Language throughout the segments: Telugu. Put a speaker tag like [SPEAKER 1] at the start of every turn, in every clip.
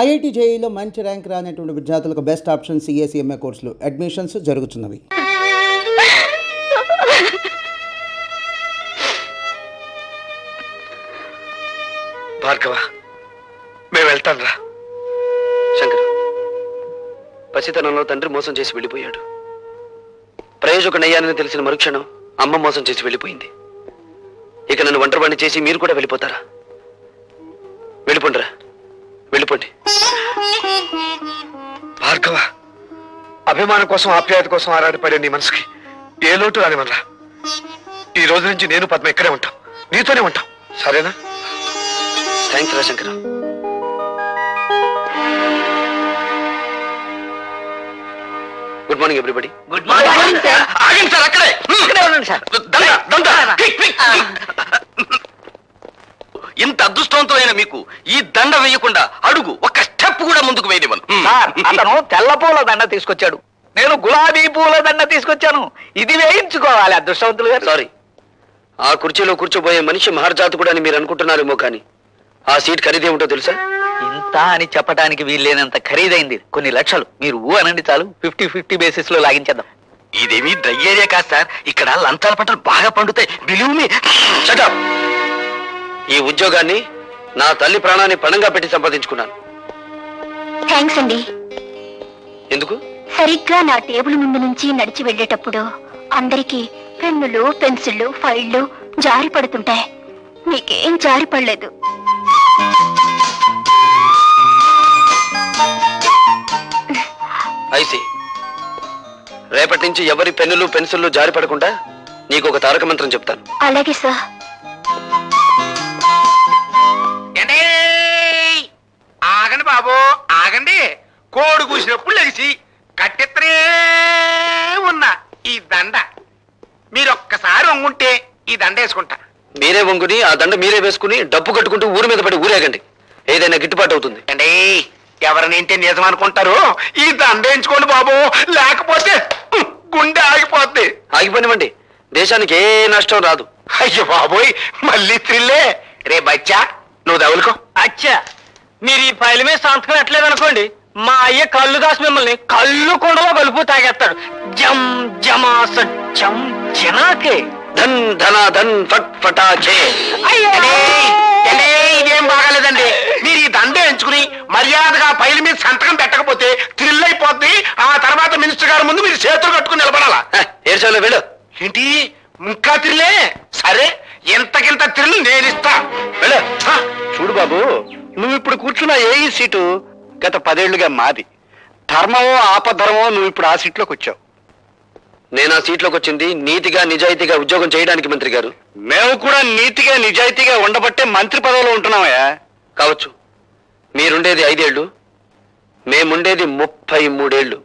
[SPEAKER 1] ఐఐటి జేఈలో మంచి ర్యాంక్ రానటువంటి విద్యార్థులకు బెస్ట్ ఆప్షన్ సిఎస్ఈఎంఏ కోర్సులు అడ్మిషన్స్ జరుగుతున్నవి.
[SPEAKER 2] భార్గవ, మేము వెళ్తాం రా. శంకర్, పసితనంలో తండ్రి మోసం చేసి వెళ్ళిపోయాడు. ప్రయోజకుడయ్యానని తెలిసిన మరుక్షణం అమ్మ మోసం చేసి వెళ్ళిపోయింది. ఇక నన్ను ఒంటరివాణ్ణి చేసి మీరు కూడా వెళ్ళిపోతారా? వెళ్ళిపోండిరా, వెళ్ళిపోండి. భార్గవ, అభిమానం కోసం ఆప్యాయత కోసం ఆరాటపడే నీ మనసుకి ఏ లోటు రానివనరా. ఈ రోజు నుంచి నేను పద్మ ఇక్కడే ఉంటాం, నీతోనే ఉంటాం, సరేనా? థ్యాంక్స్ రా Shankar. Good morning everybody.
[SPEAKER 3] Good morning sir.
[SPEAKER 2] ఆగండి సార్, అక్కడే ఉండండి సార్. ఇంత అదృష్టవంతమైన మీకు ఈ దండ వేయకుండా అడుగు ఒక్క స్టెప్ కూడా ముందుకు వేయనివ్వను.
[SPEAKER 3] సార్, అతను తెల్ల పూల దండ తీసుకొచ్చాడు, నేను గులాబీ పూల దండ తీసుకొచ్చాను. ఇది వేయించుకోవాలి అదృష్టవంతులు గారు.
[SPEAKER 2] సారీ, ఆ కుర్చీలో కూర్చోబోయే మనిషి మహర్జాతకుడు అని మీరు అనుకుంటున్నారేమో, కానీ ఆ సీట్ ఖరీదేమిటో తెలుసా?
[SPEAKER 3] ఇంత అని చెప్పడానికి వీల్లేనంత ఖరీదైంది, కొన్ని లక్షలు. మీరు ఊ అనండి చాలు, 50-50 బేసిస్ లో లాగించేద్దాం.
[SPEAKER 2] ఇదేమీ డ్రై ఏరియా కాదు సార్, ఇక్కడ లంచాల పంటలు బాగా పండుతాయి. Believe me. Shut up. ఈ ఉద్యోగాన్ని నా తల్లి ప్రాణాన్ని పణంగా పెట్టి సంపాదించుకున్నాను.
[SPEAKER 4] థ్యాంక్స్ అండి.
[SPEAKER 2] ఎందుకు?
[SPEAKER 4] సరిగ్గా నా టేబుల్ ముందు నుంచి నడిచి వెళ్ళేటప్పుడు అందరికీ పెన్నులు, పెన్సిళ్ళు, ఫైళ్లు జారి పడుతుంటాయి. మీకేం జారి పడలేదు.
[SPEAKER 2] ఐసి, రేపటి నుంచి ఎవరి పెన్నులు పెన్సిళ్ళు జారి పడకుండా నీకు ఒక తారక మంత్రం చెప్తాను.
[SPEAKER 4] అలాగే సార్.
[SPEAKER 5] ఆగండి బాబు, ఆగండి. కోడి కూసినప్పుడు లెగిసి కట్టెత్తనే ఉన్న ఈ దండ మీరు ఒక్కసారి వంగుంటే ఈ దండ వేసుకుంటా.
[SPEAKER 2] మీరే వంగుని ఆ దండ మీరే వేసుకుని డబ్బు కట్టుకుంటూ ఊరి మీద పడి ఊరేగండి, ఏదైనా గిట్టుబాటు అవుతుంది.
[SPEAKER 5] అండి, ఎవరినింటే నిజం అనుకుంటారు, ఈ దండ వేయించుకోండి బాబు, లేకపోతే గుండె ఆగిపోద్ది.
[SPEAKER 2] ఆగిపోనివ్వండి, దేశానికి ఏ నష్టం రాదు.
[SPEAKER 5] అయ్యో బాబోయ్, మళ్ళీ త్రిల్లే. రే బచ్చా, నువ్వు తగులుకో.
[SPEAKER 3] అచ్చా, మీరు ఈ ఫైల్ మీద సంతకం ఎట్లేదు అనుకోండి, మా అయ్య కళ్ళు దాసి మిమ్మల్ని కళ్ళు కొండలో కలుపు తాగేస్తాడు. జం జమా సత్యం జనాకే
[SPEAKER 2] ధన్ ధన ధన్ ఫట్ ఫటాచే.
[SPEAKER 5] ఇదేం బాగాలేదండి. మీరు ఈ దండ ఎంచుకుని మర్యాదగా ఫైల్ మీద సంతకం పెట్టకపోతే థ్రిల్ అయిపోద్ది. ఆ తర్వాత మినిస్టర్ గారి ముందు మీరు చేతులు కట్టుకుని నిలబడాలా.
[SPEAKER 2] ఏడ్చాలో వెళ్ళు.
[SPEAKER 5] ఏంటి ఇంకా థ్రిల్లే? సరే, ఎంతకింత థ్రిల్ నేను ఇస్తా.
[SPEAKER 2] వెళ్ళు. చూడు బాబు, నువ్వు ఇప్పుడు కూర్చున్న ఏ సీటు గత 10 ఏళ్లుగా మాది. ధర్మమో ఆపధర్మమో నువ్వు ఇప్పుడు ఆ సీట్లోకి వచ్చావు. నేను ఆ సీట్లోకి వచ్చింది నీతిగా నిజాయితీగా ఉద్యోగం చేయడానికి. మంత్రి గారు, మేము కూడా నీతిగా నిజాయితీగా ఉండబట్టే మంత్రి పదవిలో ఉంటున్నామయ్యా. కావచ్చు, మీరుండేది 5 ఏళ్ళు, మేముండేది 33 ఏళ్ళు.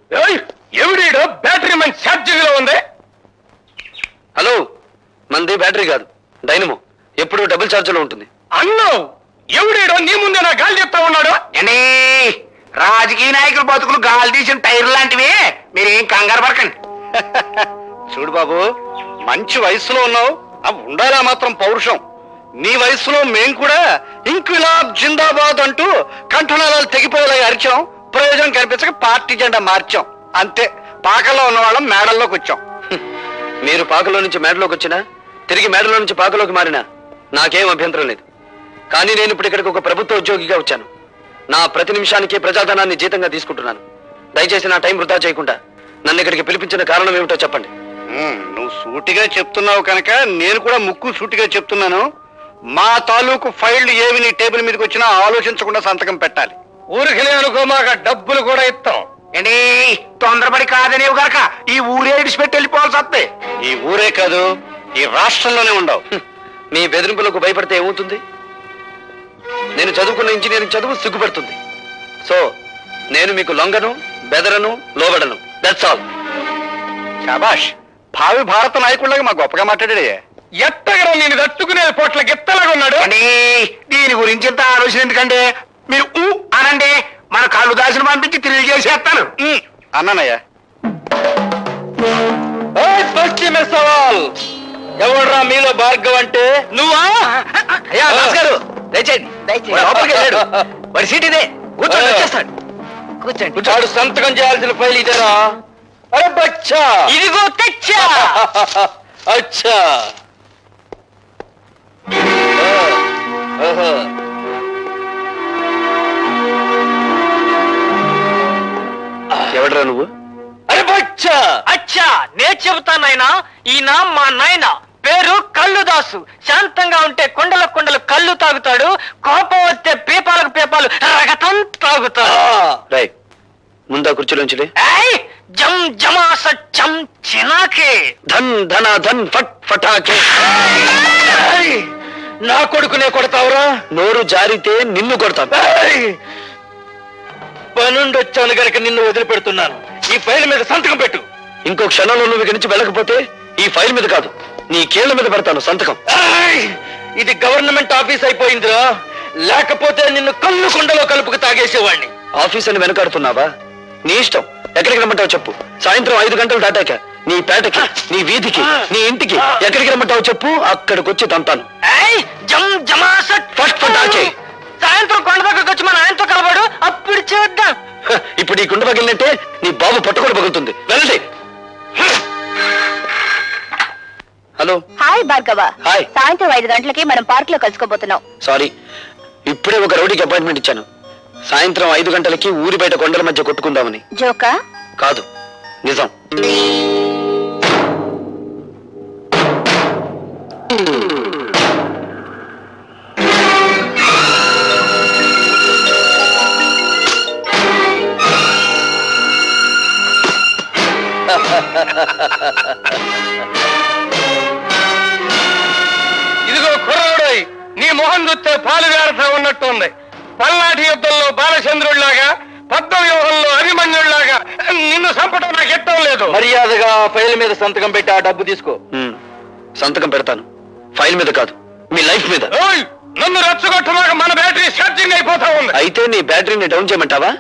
[SPEAKER 5] ఎవడీడో బ్యాటరీ మన ఛార్జింగ్ లో ఉంది.
[SPEAKER 2] హలో, మంది బ్యాటరీ కాదు, డైనమో. ఎప్పుడు డబుల్ ఛార్జ్ లో ఉంటుంది.
[SPEAKER 5] అన్నో, ఎవడీడో నీ ముందే నా గాలి చెప్తా ఉన్నాడు. అండి, రాజకీయ నాయకులు బతుకులు గాలి తీసిన టైర్ లాంటివి, మీరేం కంగారు పడకండి.
[SPEAKER 2] చూడు బాబు, మంచి వయసులో ఉన్నావు, ఉండాలా మాత్రం పౌరుషం. నీ వయసులో మేం కూడా ఇంక్విలాబ్ జిందాబాద్ అంటూ కంఠనాళాలు తెగిపోయేలా అరిచాం. ప్రయోజనం కనిపించక పార్టీ జెండా మార్చాం, అంతే. పాకల్లో ఉన్న వాళ్ళం మేడల్లోకి వచ్చాం. మీరు పాకలో నుంచి మేడలోకి వచ్చినా, తిరిగి మేడలో నుంచి పాకలోకి మారినా నాకేం అభ్యంతరం లేదు. కానీ నేను ఇప్పుడు ఇక్కడికి ఒక ప్రభుత్వ ఉద్యోగిగా వచ్చాను. నా ప్రతి నిమిషానికి ప్రజాధనాన్ని జీతంగా తీసుకుంటున్నాను. దయచేసి నా టైం వృధా చేయకుండా నన్ను ఇక్కడికి పిలిపించిన కారణం ఏమిటో చెప్పండి. నువ్వు సూటిగా చెప్తున్నావు కనుక నేను కూడా ముక్కు సూటిగా చెప్తున్నాను. మా తాలూకు ఫైళ్లు ఏవి నీ టేబుల్ మీదకి వచ్చినా ఆలోచించకుండా సంతకం పెట్టాలి.
[SPEAKER 5] ఊరికి అనుకో, మాకు డబ్బులు కూడా ఇస్తాం. ఏంటి తొందరపడి కాదనేవు గనక ఈ ఊరే ఇడిచిపెట్టి వెళ్ళిపోవాల్సి వస్తే.
[SPEAKER 2] ఈ ఊరే కాదు, ఈ రాష్ట్రంలోనే ఉండవు. మీ బెదిరింపులకు భయపడితే ఏమవుతుంది? నేను చదువుకున్న ఇంజనీరింగ్ చదువు సిగ్గుపడుతుంది. సో నేను మీకు లొంగను, బెదరను, లోబడను. That's all.
[SPEAKER 5] శాబాష్, భావి భారత నాయకుడిలాగా మా గొప్పగా మాట్లాడే. ఎట్టగరా నేను తట్టుకునే పోట్ల గెత్తలాగా ఉన్నాడు. దీని గురించి ఇంత ఆలోచన ఎందుకంటే మీరు అనండి, మన కాళ్ళు దాసిన పంపించి తిరిగి చేసేస్తాను.
[SPEAKER 2] అన్నానయ్యా.
[SPEAKER 3] పశ్చిమ సవాల్, ఎవడ్రా మీలో భార్గవ్ అంటే? నువ్వా?
[SPEAKER 2] అయ్యా భాస్కర్, దయచేయండి.
[SPEAKER 3] లోపలికి వెళ్ళాడు,
[SPEAKER 2] వాడి సీట్ ఇదే. కూర్చోండి, వచ్చేస్తాడు.
[SPEAKER 3] కూర్చోండి.
[SPEAKER 2] వాడు సంతకం చేయాల్సిన ఫైల్ ఇదేరా? అరే బచ్చా,
[SPEAKER 3] ఇదిగో తెచ్చా.
[SPEAKER 2] అచ్చా. ఓహో. ఎవడరా నువ్వు? అరే బచ్చా.
[SPEAKER 3] అచ్చా, నేను చెబుతానైనా, ఈయన మా నాయన పేరు కల్లుదాసు. శాంతంగా ఉంటే కొండల కొండలు కళ్ళు తాగుతాడు, కోపం వస్తే పీపాలకు పీపాలు రగతం తాగుతాడు.
[SPEAKER 2] రై, ముందా కుర్చీలోంచిలే.
[SPEAKER 3] ఏయ్, జం జమాస చం చినాకే.
[SPEAKER 2] ధన్ ధన ధన్ ఫట్ ఫటాకే. ఏయ్, నా కొడుకునే కొడతావురా? నోరు జారితే నిన్ను కొడతాను. పనుండొచ్చాను గనక నిన్ను వదిలిపెడుతున్నాను. ఈ ఫైల్ మీద సంతకం పెట్టు. ఇంకో క్షణంలో నువ్వు ఇక్కడి నుంచి వెళ్ళకపోతే ఈ ఫైల్ మీద కాదు, నీ కేళ్ల మీద పెడతాను సంతకం. ఇది గవర్నమెంట్ ఆఫీస్ అయిపోయిందిరా, లేకపోతే నిన్ను కళ్ళు కొండలో కలుపుకు తాగేసేవాడిని. ఆఫీస్ అని వెనకాడుతున్నావా? నీ ఇష్టం, ఎక్కడికి రమ్మంటావు చెప్పు. సాయంత్రం 5 గంటలు దాటాక నీ పేటకి, నీ వీధికి, నీ ఇంటికి ఎక్కడికి రమ్మంటావు చెప్పు, అక్కడికి వచ్చి తంతాను.
[SPEAKER 3] ఏయ్, జం జమాస
[SPEAKER 2] ఫట్ ఫటాకే.
[SPEAKER 3] సాయంత్రం కొండ దగ్గరకు వచ్చి మన ఆయనతో కలవాడు, అప్పుడు చేద్దాం.
[SPEAKER 2] ఇప్పుడు ఈ గుండె పగిలినట్టే నీ బాబు పట్టుకొని పగులుతుంది. వెళ్ళండి. హలో.
[SPEAKER 4] హాయ్ భార్గవ.
[SPEAKER 2] హాయ్.
[SPEAKER 4] సాయంత్రం 5 గంటలకి మనం పార్క్ లో కలుసుకోబోతున్నాం.
[SPEAKER 2] సారీ, ఇప్పుడే ఒక రౌడీకి అపాయింట్మెంట్ ఇచ్చాను. సాయంత్రం 5 గంటలకి ఊరి బయట కొండల మధ్య కొట్టుకుందామని.
[SPEAKER 4] జోకా?
[SPEAKER 2] కాదు, నిజం.
[SPEAKER 5] ఇదిగో కుర్రాడోయ్, నీ మొహం చూస్తే పాలు గారతా ఉన్నట్టు ఉంది. పల్నాటి యుద్ధంలో బాలచంద్రుడిలాగా, పద్మవ్యూహంలో అభిమన్యుడిలాగా నిన్ను చంపడం నాకు ఎట్టం లేదు.
[SPEAKER 2] మర్యాదగా ఫైల్ మీద సంతకం పెట్టి ఆ డబ్బు తీసుకో. సంతకం పెడతాను, ఫైల్ మీద కాదు, మీ లైఫ్ మీద.
[SPEAKER 5] ఓయ్, నన్ను రెచ్చగొట్టమాక, మన బ్యాటరీ ఛార్జింగ్ అయిపోతా ఉంది.
[SPEAKER 2] అయితే నీ బ్యాటరీని డౌన్ చేయమంటావా?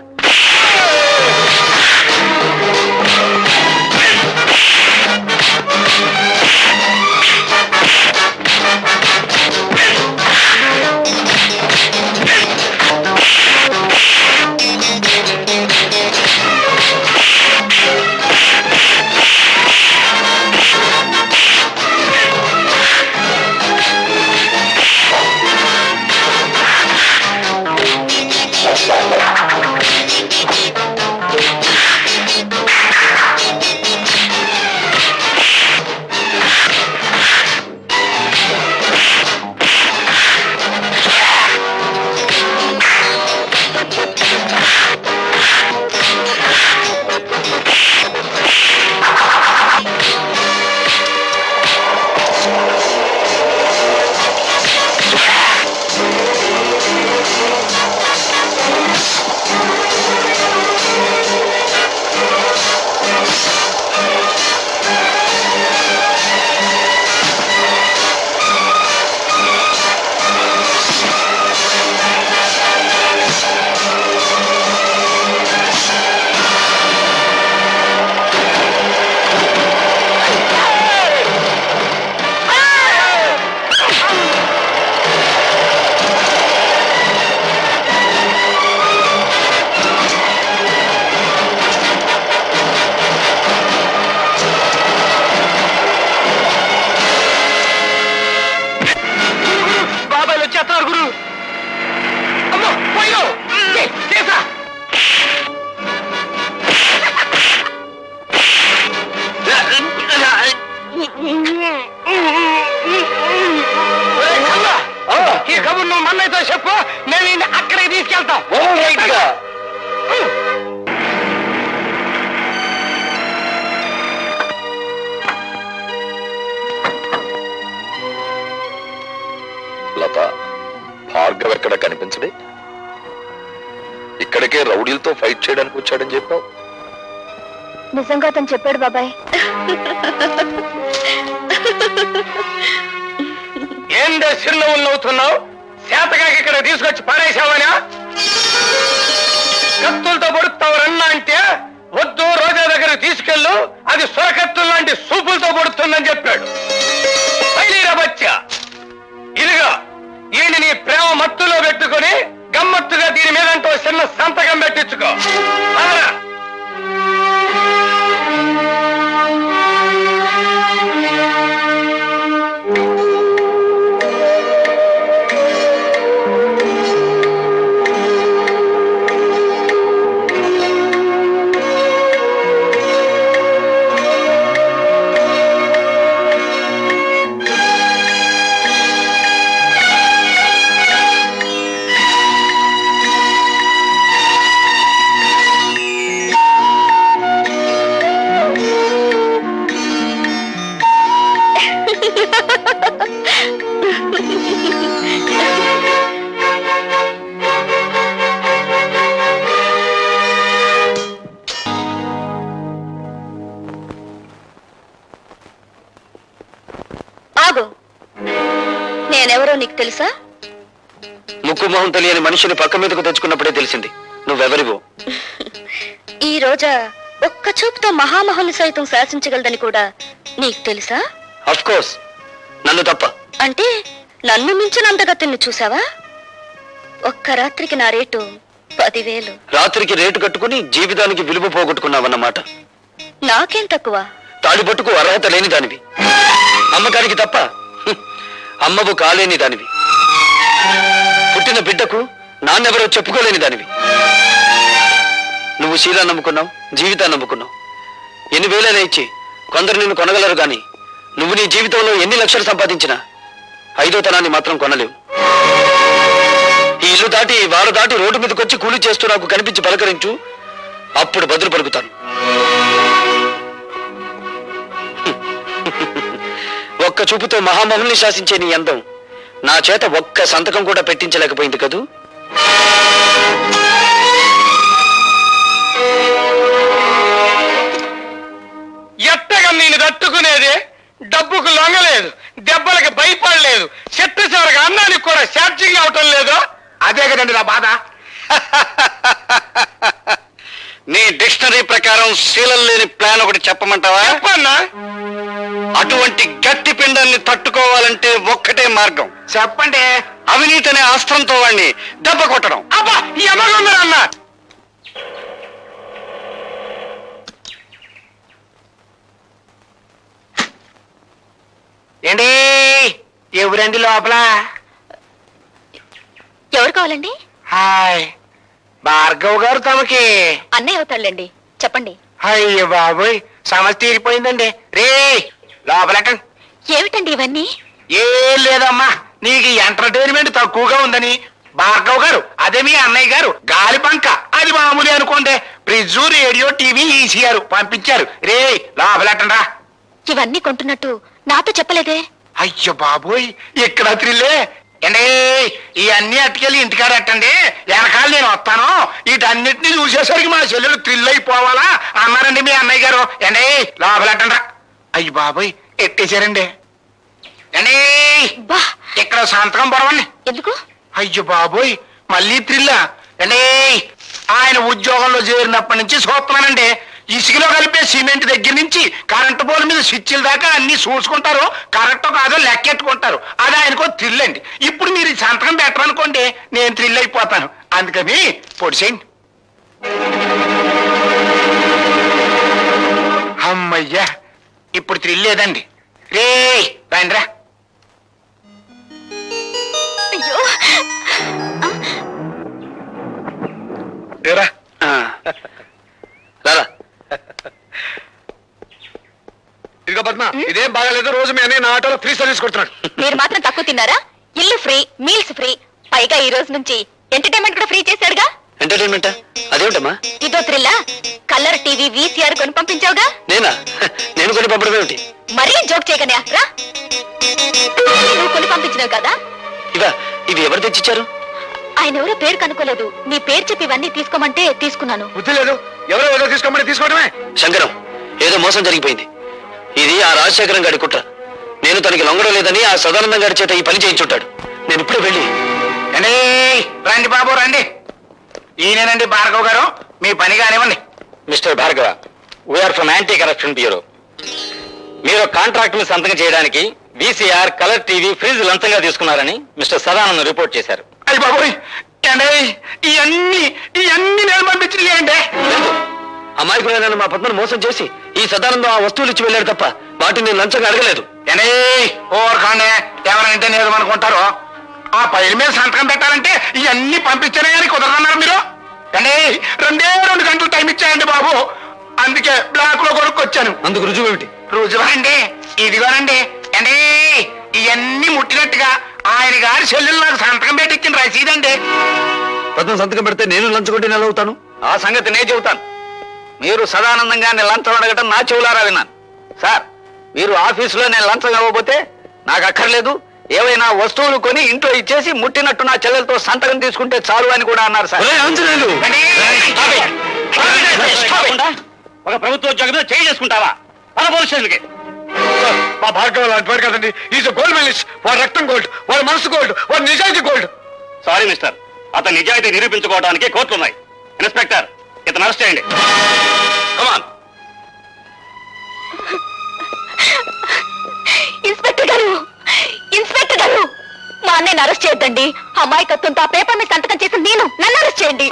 [SPEAKER 5] ఈ కబుర్ నువ్వు మన్నైతో చెప్పు, నేను ఈయన్ని అక్కడికి తీసుకెళ్తాం.
[SPEAKER 6] లత, భార్గవ్ ఎక్కడ కనిపించడే? ఇక్కడికే రౌడీలతో ఫైట్ చేయడానికి వచ్చాడని చెప్పావు.
[SPEAKER 4] నిజంగా అతను చెప్పాడు బాబాయ్.
[SPEAKER 5] ఏందే చిరునవ్వులు నవ్వుతున్నావు? శాతకాకి ఇక్కడ తీసుకొచ్చి పారేశావనా? కత్తులతో పొడుస్తావు రన్నా అంటే వద్దు, రోజా దగ్గర తీసుకెళ్ళు, అది సొరకత్తులు లాంటి సూపులతో పొడుతుందని చెప్పాడు. బచ్చా, ఇదిగా ఈయన నీ ప్రేమ మత్తులో పెట్టుకుని గమ్మత్తుగా దీని మీద అంటూ చిన్న సంతకం పెట్టించుకో. పదరా.
[SPEAKER 4] ఆగు, నేనెవరో నీకు తెలుసా?
[SPEAKER 2] ముక్కు మొహం తెలియని మనిషిని పక్క మీదకు తెచ్చుకున్నప్పుడే తెలిసింది నువ్వెవరివో.
[SPEAKER 4] ఈ రోజా ఒక్క చూపుతో మహామహుల్ని సైతం శాసించగలదని కూడా నీకు తెలుసా?
[SPEAKER 2] అఫ్ కోర్స్, నన్ను తప్ప.
[SPEAKER 4] అంటే నన్ను మించినంతగా తిన్ను చూసావా? ఒక్క రాత్రికి నా రేటు 10,000.
[SPEAKER 2] రాత్రికి రేటు కట్టుకుని జీవితానికి విలువ పోగొట్టుకున్నావన్నమాట.
[SPEAKER 4] నాకేం తక్కువ?
[SPEAKER 2] తాడిపట్టుకు అర్హత లేని దానివి, అమ్మకానికి తప్ప అమ్మవు కాలేని దానివి, పుట్టిన బిడ్డకు నాన్నెవరో చెప్పుకోలేని దానివి. నువ్వు శీలా నమ్ముకున్నావు, జీవితాన్ని నమ్ముకున్నావు. ఎన్ని వేలైనా ఇచ్చి కొందరు నిన్ను కొనగలరు గాని నువ్వు నీ జీవితంలో ఎన్ని లక్షలు సంపాదించినా 5వ తనాన్ని మాత్రం కొనలేవు. ఈ ఇల్లు దాటి వారు దాటి రోడ్డు మీదకి వచ్చి కూలి చేస్తూ నాకు కనిపించి పలకరించు, అప్పుడు బదులు పలుకుతాను. ఒక్క చూపుతో మహామహుల్ని శాసించే నీ అందం నా చేత ఒక్క సంతకం కూడా పెట్టించలేకపోయింది కదూ.
[SPEAKER 5] ఎట్టగా నేను తట్టుకునేది? డబ్బుకు లొంగలేదు, దెబ్బలకు భయపడలేదు, చెట్టు చివరికి అన్నానికి కూడా ఛార్జింగ్ అవటం లేదు. అదే కదండి నా బాధ.
[SPEAKER 2] నీ డిక్షనరీ ప్రకారం శీలం లేని ప్లాన్ ఒకటి చెప్పమంటావా?
[SPEAKER 5] చెప్పన్నా.
[SPEAKER 2] అటువంటి గట్టి పిండాన్ని తట్టుకోవాలంటే ఒక్కటే మార్గం.
[SPEAKER 5] చెప్పండి.
[SPEAKER 2] అవినీతి అనే అస్త్రంతో వాడిని దెబ్బ కొట్టడం.
[SPEAKER 5] అబ్బా, ఈ అమ్మగుందరన్నా. ఏంటి ఎవరండి లోపల?
[SPEAKER 4] ఎవరు కావాలండి?
[SPEAKER 5] హాయ్, భార్గవ్ గారు తమకి.
[SPEAKER 4] అన్నయ్య అవుతాళ్ళండి, చెప్పండి.
[SPEAKER 5] అయ్యో బాబోయ్, సమస్య తీరిపోయిందండి. రే లోపలట.
[SPEAKER 4] ఏమిటండి ఇవన్నీ?
[SPEAKER 5] ఏం లేదమ్మా, నీకు ఎంటర్టైన్మెంట్ తక్కువగా ఉందని భార్గవ్ గారు, అదే మీ అన్నయ్య గారు గాలి పంక, అది మామూలు అనుకోండి, ఫ్రిడ్జ్, రేడియో, టీవీ, ఈసీఆర్ పంపించారు. రే లోపలటండా.
[SPEAKER 4] ఇవన్నీ కొంటున్నట్టు నాతో చెప్పలేదే?
[SPEAKER 5] అయ్యో బాబోయ్, ఇక్కడ త్రిల్లే. ఏండి ఈ అన్ని అట్టుకెళ్ళి ఇంటికాడ ఎట్టండి, వెనకాల నేను వస్తాను, వీటన్నిటిని చూసేసరికి మా చెల్లెలు థ్రిల్ అయిపోవాలా అన్నారండి మీ అన్నయ్య గారు. ఏండి లోపలెట్టండ్రా. అయ్యి బాబోయ్, ఎట్టేశారండి. ఏండి
[SPEAKER 4] బా,
[SPEAKER 5] ఇక్కడ సంతకం పొరవండి.
[SPEAKER 4] ఎందుకు?
[SPEAKER 5] అయ్యో బాబోయ్, మళ్ళీ థ్రిల్లా. ఏండి ఆయన ఉద్యోగంలో చేరినప్పటి నుంచి చూస్తున్నానండి, ఇసుకలో కలిపే సిమెంట్ దగ్గర నుంచి కరెంటు పోల్ మీద స్విచ్ల దాకా అన్ని చూసుకుంటారు, కరెక్టో కాదో లెక్కెట్టుకుంటారు. అది ఆయనకో థ్రిల్ అండి. ఇప్పుడు మీరు ఈ సంతకం పెట్టరనుకోండి, నేను థ్రిల్ అయిపోతాను. అందుకని పొడిసేయండి. అమ్మయ్యా, ఇప్పుడు థ్రిల్ లేదండి. రే రండిరా.
[SPEAKER 4] అయ్యో,
[SPEAKER 5] రా.
[SPEAKER 2] రారా.
[SPEAKER 5] ఇదిగో పద్మ, ఇదేం బాగాలేదు. రోజు మీ అన్నయ్య నా ఆటోలో ఫ్రీ సర్వీస్ కొడుతున్నాడు.
[SPEAKER 4] మీరు మాత్రం తక్కువ తిన్నారా? ఇల్లు ఫ్రీ, మీల్స్ ఫ్రీ, పైగా ఈ రోజు నుంచి ఎంటర్టైన్మెంట్ కూడా ఫ్రీ చేశాడుగా.
[SPEAKER 2] ఎంటర్టైన్మెంటా? అదేమిటమ్మా?
[SPEAKER 4] ఇదో థ్రిల్లా? కలర్ టీవీ, వీసీఆర్ కొని పంపించావుగా.
[SPEAKER 2] నేనా? నేను కొని పంపడం ఏమిటి?
[SPEAKER 4] మరీ జోక్ చేయకనే రా. నువ్వు కొని పంపించినావు కదా.
[SPEAKER 2] ఇవి ఎవరు తెచ్చిచ్చారు?
[SPEAKER 4] ఆయన ఎవరో పేరు కనుక్కోలేదు, నీ పేరు చెప్పి ఇవన్నీ తీసుకోమంటే తీసుకున్నాను.
[SPEAKER 5] బుద్ధి లేదు, ఎవరో ఏదో తీసుకోమని తీసుకోవడమే.
[SPEAKER 2] శంకరం, ఏదో మోసం జరిగిపోయింది. ఇది ఆ రాజశేఖరం గారి కుట్ర. నేను తనకి లొంగడం లేదని ఆ సదానందం గారి చేత ఈ పని చేయించుంటాడు. నేను ఇప్పుడే వెళ్ళి.
[SPEAKER 5] రండి బాబు రండి. ఈయనేనండి భార్గవ్ గారు, మీ పని కానివ్వండి.
[SPEAKER 2] Mister Bhargava, we're from anti corruption bureau. మీరు కాంట్రాక్ట్ ని సంతకం చేయడానికి వీసీఆర్, కలర్ టీవీ, ఫ్రిడ్జ్ లంచంగా తీసుకున్నారని మిస్టర్ సదానందం రిపోర్ట్ చేశారు.
[SPEAKER 5] అయ్యి బాబోయ్, ఇవన్నీ నేను పంపించినాయండి.
[SPEAKER 2] అమాయకులైన మా పద్మను మోసం చేసి ఈ సదానందం ఆ వస్తువులు ఇచ్చి వెళ్ళాడు తప్ప వాటిని నేను లంచంగా అడగలేదు.
[SPEAKER 5] ఓరకాండే ఎవరంటే నేను అనుకుంటారు. ఆ పైల మీద సంతకం పెట్టాలంటే ఇవన్నీ పంపించానే కానీ కుదరదన్నారు మీరు. అండి 2 గంటలు టైం ఇచ్చాయండి బాబు. అందుకే బ్లాక్ లో కొనుక్కొచ్చాను.
[SPEAKER 2] అందుకు రుజువు ఏమిటి?
[SPEAKER 5] రుజువా అండి? ఇదిగోనండి. అండి ఇవన్నీ ముట్టినట్టుగా ఆయన గారి చెల్లెలు నాకు సంతకం పెట్టి ఇచ్చిన రసీదండి.
[SPEAKER 2] పద్మ సంతకం పెడితే నేను లంచగొట్టి నెల అవుతాను.
[SPEAKER 5] ఆ సంగతి నేను చెబుతాను. మీరు సదానందంగా లంచం అడగటం నా చెవులారా విన్నాను. సార్, మీరు ఆఫీసులో నేను లంచం ఇవ్వబోతే నాకు అక్కర్లేదు, ఏవైనా వస్తువులు కొని ఇంట్లో ఇచ్చేసి ముట్టినట్టు నా చెల్లెలతో సంతకం తీసుకుంటే చాలు అని కూడా అన్నారు సార్.
[SPEAKER 2] ఒక ప్రభుత్వ ఉద్యోగం చేయి చేసుకుంటావా? మన పోలీస్ స్టేషన్కి.
[SPEAKER 5] మా భార్గవ లాంటి కదండి. Is gold medalist. వాడు రక్తం గోల్డ్, వాడు మనసు గోల్డ్, వాడు నిజాయితీ గోల్డ్.
[SPEAKER 2] సారీ మిస్టర్, అతని నిజాయితీ నిరూపించుకోవడానికి కోర్టులు ఉన్నాయి. ఇన్స్పెక్టర్, ఇతను అరెస్ట్ చేయండి. కమాన్.
[SPEAKER 4] ఇన్స్పెక్టర్ గారు, ఇన్స్పెక్టర్ గారు, మా అన్నయ్యని అరెస్ట్ చేయొద్దండి. అమాయకత్వంతో ఆ పేపర్ మీద సంతకం చేసి నన్ను అరెస్ట్ చేయండి.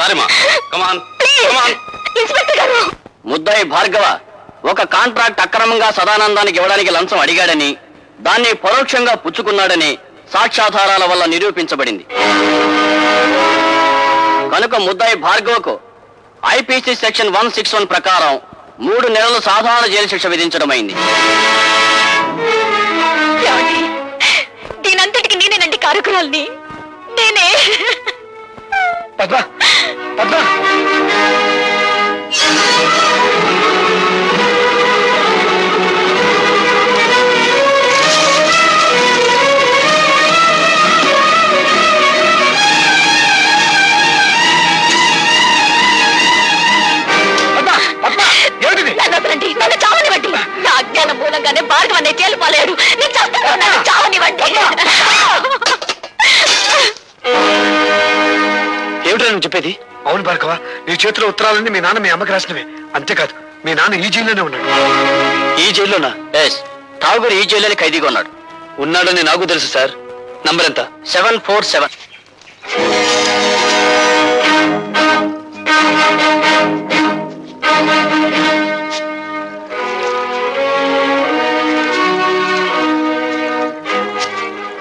[SPEAKER 4] ఇన్స్పెక్టర్ గారు.
[SPEAKER 3] ముద్దాయి భార్గవ ఒక కాంట్రాక్ట్ అక్రమంగా సదానందానికి ఇవ్వడానికి లంచం అడిగాడని, దాన్ని పరోక్షంగా పుచ్చుకున్నాడని సాక్ష్యాధారాల వల్ల నిరూపించబడింది. కనుక ముద్దాయి భార్గవకు ఐపీసీ సెక్షన్ 161 ప్రకారం 3 నెలలు సాధారణ జైలు శిక్ష విధించడమైంది.
[SPEAKER 4] దీనంతటికి నేనేనండి కారకురాల్ని. నేనే.
[SPEAKER 5] పద్మ, పద్మ.
[SPEAKER 4] నన్ను చావనివ్వండి. నా అజ్ఞానం మూలంగానే భార్గవ అనే జైలు పాలేడు. నేను చేస్తాను. నన్ను చావనివ్వండి.
[SPEAKER 2] ఏమిటో నువ్వు చెప్పేది?
[SPEAKER 5] అవును భార్గవ, నీ చేతిలో ఉత్తరాలన్నీ మీ నాన్న మీ అమ్మకి రాసినవే. అంతేకాదు, మీ నాన్న ఈ జైల్లోనే ఉన్నాడు.
[SPEAKER 3] ఈ జైల్లోనా? ఎస్, ఠాగూర్ ఈ జైల్లోనే ఖైదీగా ఉన్నాడు.
[SPEAKER 2] ఉన్నాడని నాకు తెలుసు సార్. నంబర్ ఎంత?
[SPEAKER 3] 747.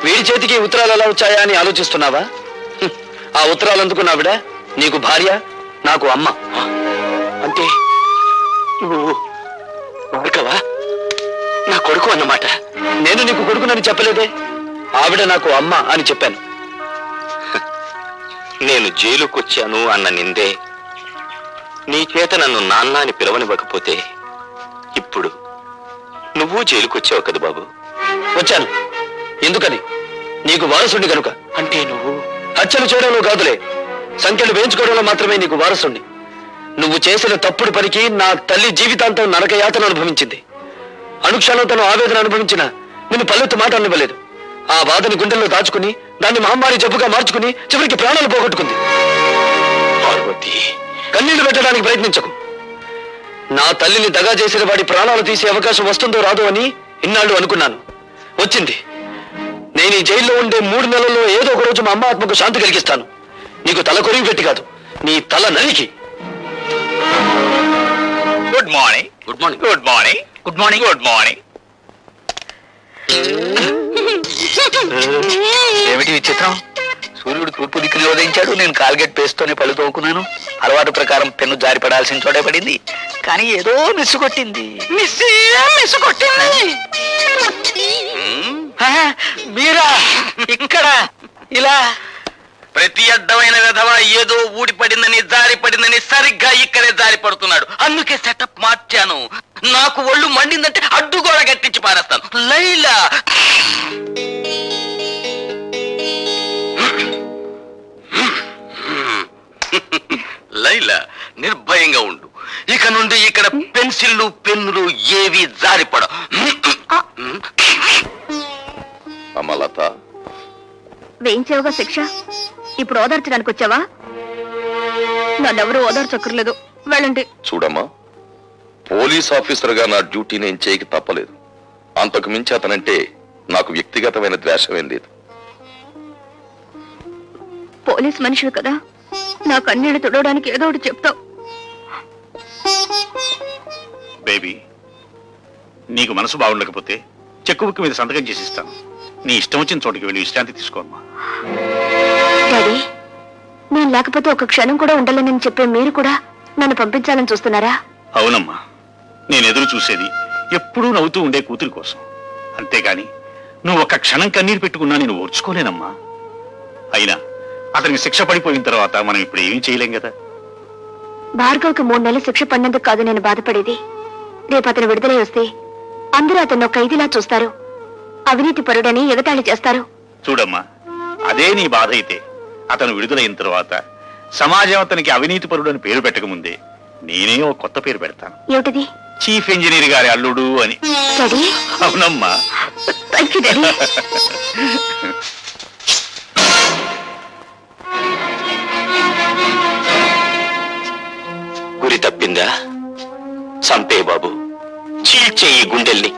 [SPEAKER 2] వీడి చేతికి ఉత్తరాలు ఎలా వచ్చాయా అని ఆలోచిస్తున్నావా? ఆ ఉత్తరాలు అందుకున్నావిడ నీకు భార్య, నాకు అమ్మ. అంటే నువ్వు భార్గవా నా కొడుకు అన్నమాట. నేను నీకు కొడుకునని చెప్పలేదే. ఆవిడ నాకు అమ్మ అని చెప్పాను.
[SPEAKER 6] నేను జైలుకొచ్చాను అన్న నిందే నీ చేత నన్ను నాన్న అని పిలవనివ్వకపోతే ఇప్పుడు నువ్వు జైలుకొచ్చావు కదా బాబు.
[SPEAKER 2] వచ్చాను. ఎందుకని? నీకు వారసుండి కనుక. అంటే నువ్వు హత్యలు చేయడంలో కాదులే, సంఖ్యలు వేయించుకోవడంలో మాత్రమే నీకు వారసుండి. నువ్వు చేసిన తప్పుడు పనికి నా తల్లి జీవితాంతం నరకయాతను అనుభవించింది. అనుక్షణం తను ఆవేదన అనుభవించిన నిన్ను పల్లెత్తు మాట అనివ్వలేదు. ఆ బాధని గుండెల్లో దాచుకుని దాన్ని మహమ్మారి జబ్బుగా మార్చుకుని చివరికి ప్రాణాలు పోగొట్టుకుంది.
[SPEAKER 6] పార్వతి,
[SPEAKER 2] కన్నీళ్లు పెట్టడానికి ప్రయత్నించకు. నా తల్లిని దగా చేసిన వాడి ప్రాణాలు తీసే అవకాశం వస్తుందో రాదో అని ఇన్నాళ్ళు అనుకున్నాను. వచ్చింది. నేను ఈ జైల్లో ఉండే 3 నెలల్లో ఏదో ఒక రోజు మా అమ్మ ఆత్మకు శాంతి కలిగిస్తాను. నీకు తల కొరివి పెట్టి కాదు, నీ తల నరికి.
[SPEAKER 6] Good morning.
[SPEAKER 2] Good morning.
[SPEAKER 6] Good morning.
[SPEAKER 2] Good morning.
[SPEAKER 6] Good morning. ఏమిటి విచిత్రం? సూర్యుడు తూర్పు దిక్కులో ఉదయించాడు, నేను కాల్గేట్ పేస్తోనే పళ్ళు తోకున్నాను. అలవాటు ప్రకారం పెన్ను జారి పడాల్సిన చోటే పడింది, కానీ ఏదో మిస్సు కొట్టింది.
[SPEAKER 3] మీరా ఇక్కడ ఇలా? ప్రతి అడ్డమైన విధవ ఏదో ఊడిపడిందని జారి పడిందని సరిగ్గా ఇక్కడే జారి పడుతున్నాడు. అందుకే సెటప్ మార్చాను. నాకు ఒళ్ళు మండిందంటే అడ్డు కూడా కట్టించి పారేస్తాను. లైలా, లైలా నిర్భయంగా ఉండు. ఇక నుండి ఇక్కడ పెన్సిళ్ళు పెన్నులు ఏవి జారిపడ.
[SPEAKER 6] అమలత,
[SPEAKER 4] వేయించావుగా శిక్ష. ఇప్పుడు ఓదార్చడానికి వచ్చావా? నన్నెవరూ ఓదార్చక్కర్లేదు. వెళ్ళండి.
[SPEAKER 6] చూడమ్మా, పోలీస్ ఆఫీసర్గా నా డ్యూటీ నేను చేయక తప్పలేదు. అంతకు మించి అతనంటే నాకు వ్యక్తిగతమైన ద్వేషమేం లేదు.
[SPEAKER 4] పోలీస్ మనుషులు కదా, నా కన్నీళ్లు తుడవడానికి ఏదో ఒకటి చెప్తావు.
[SPEAKER 7] బేబీ, నీకు మనసు బాగుండకపోతే చెక్కు బుక్ మీద సంతకం చేసి ఇస్తాను. నీ ఇష్టం వచ్చిన చోటికి వెళ్ళి విశ్రాంతి తీసుకోమ్మా.
[SPEAKER 4] డాడీ, నేను లేకపోతే ఒక క్షణం కూడా ఉండాలని చెప్పే మీరు కూడా నన్ను పంపించాలని చూస్తున్నారా?
[SPEAKER 7] అవునమ్మా, నేను ఎదురు చూసేది ఎప్పుడూ నవ్వుతూ ఉండే కూతురి కోసం. అంతేగాని నువ్వు ఒక్క క్షణం కన్నీరు పెట్టుకున్నా నేను ఓర్చుకోలేనమ్మా. అయినా అతనికి శిక్ష పడిపోయిన తర్వాత మనం ఇప్పుడు ఏమీ చేయలేం కదా.
[SPEAKER 4] భార్గవ్కి 3 నెలలు శిక్ష పడినందుకు కాదు నేను బాధపడేది. రేపు అతను విడుదలై వస్తే అందరూ అతను ఖైదీలా చూస్తారు, అవినీతి పరుడని ఎగతాళి చేస్తారు.
[SPEAKER 7] చూడమ్మా, అదే నీ బాధ అయితే అతను విడుదలైన తర్వాత సమాజం అతనికి అవినీతి పరుడు అని పేరు పెట్టకముందే నేనే ఒక కొత్త పేరు పెడతాను.
[SPEAKER 4] ఏమిటిది?
[SPEAKER 7] చీఫ్ ఇంజనీర్ గారి అల్లుడు అని.
[SPEAKER 4] డాడీ,
[SPEAKER 7] అవునమ్మా.
[SPEAKER 4] Thank you daddy.
[SPEAKER 5] గురి తప్పిందా? చంపే బాబు, చీల్చే ఈ గుండెల్ని.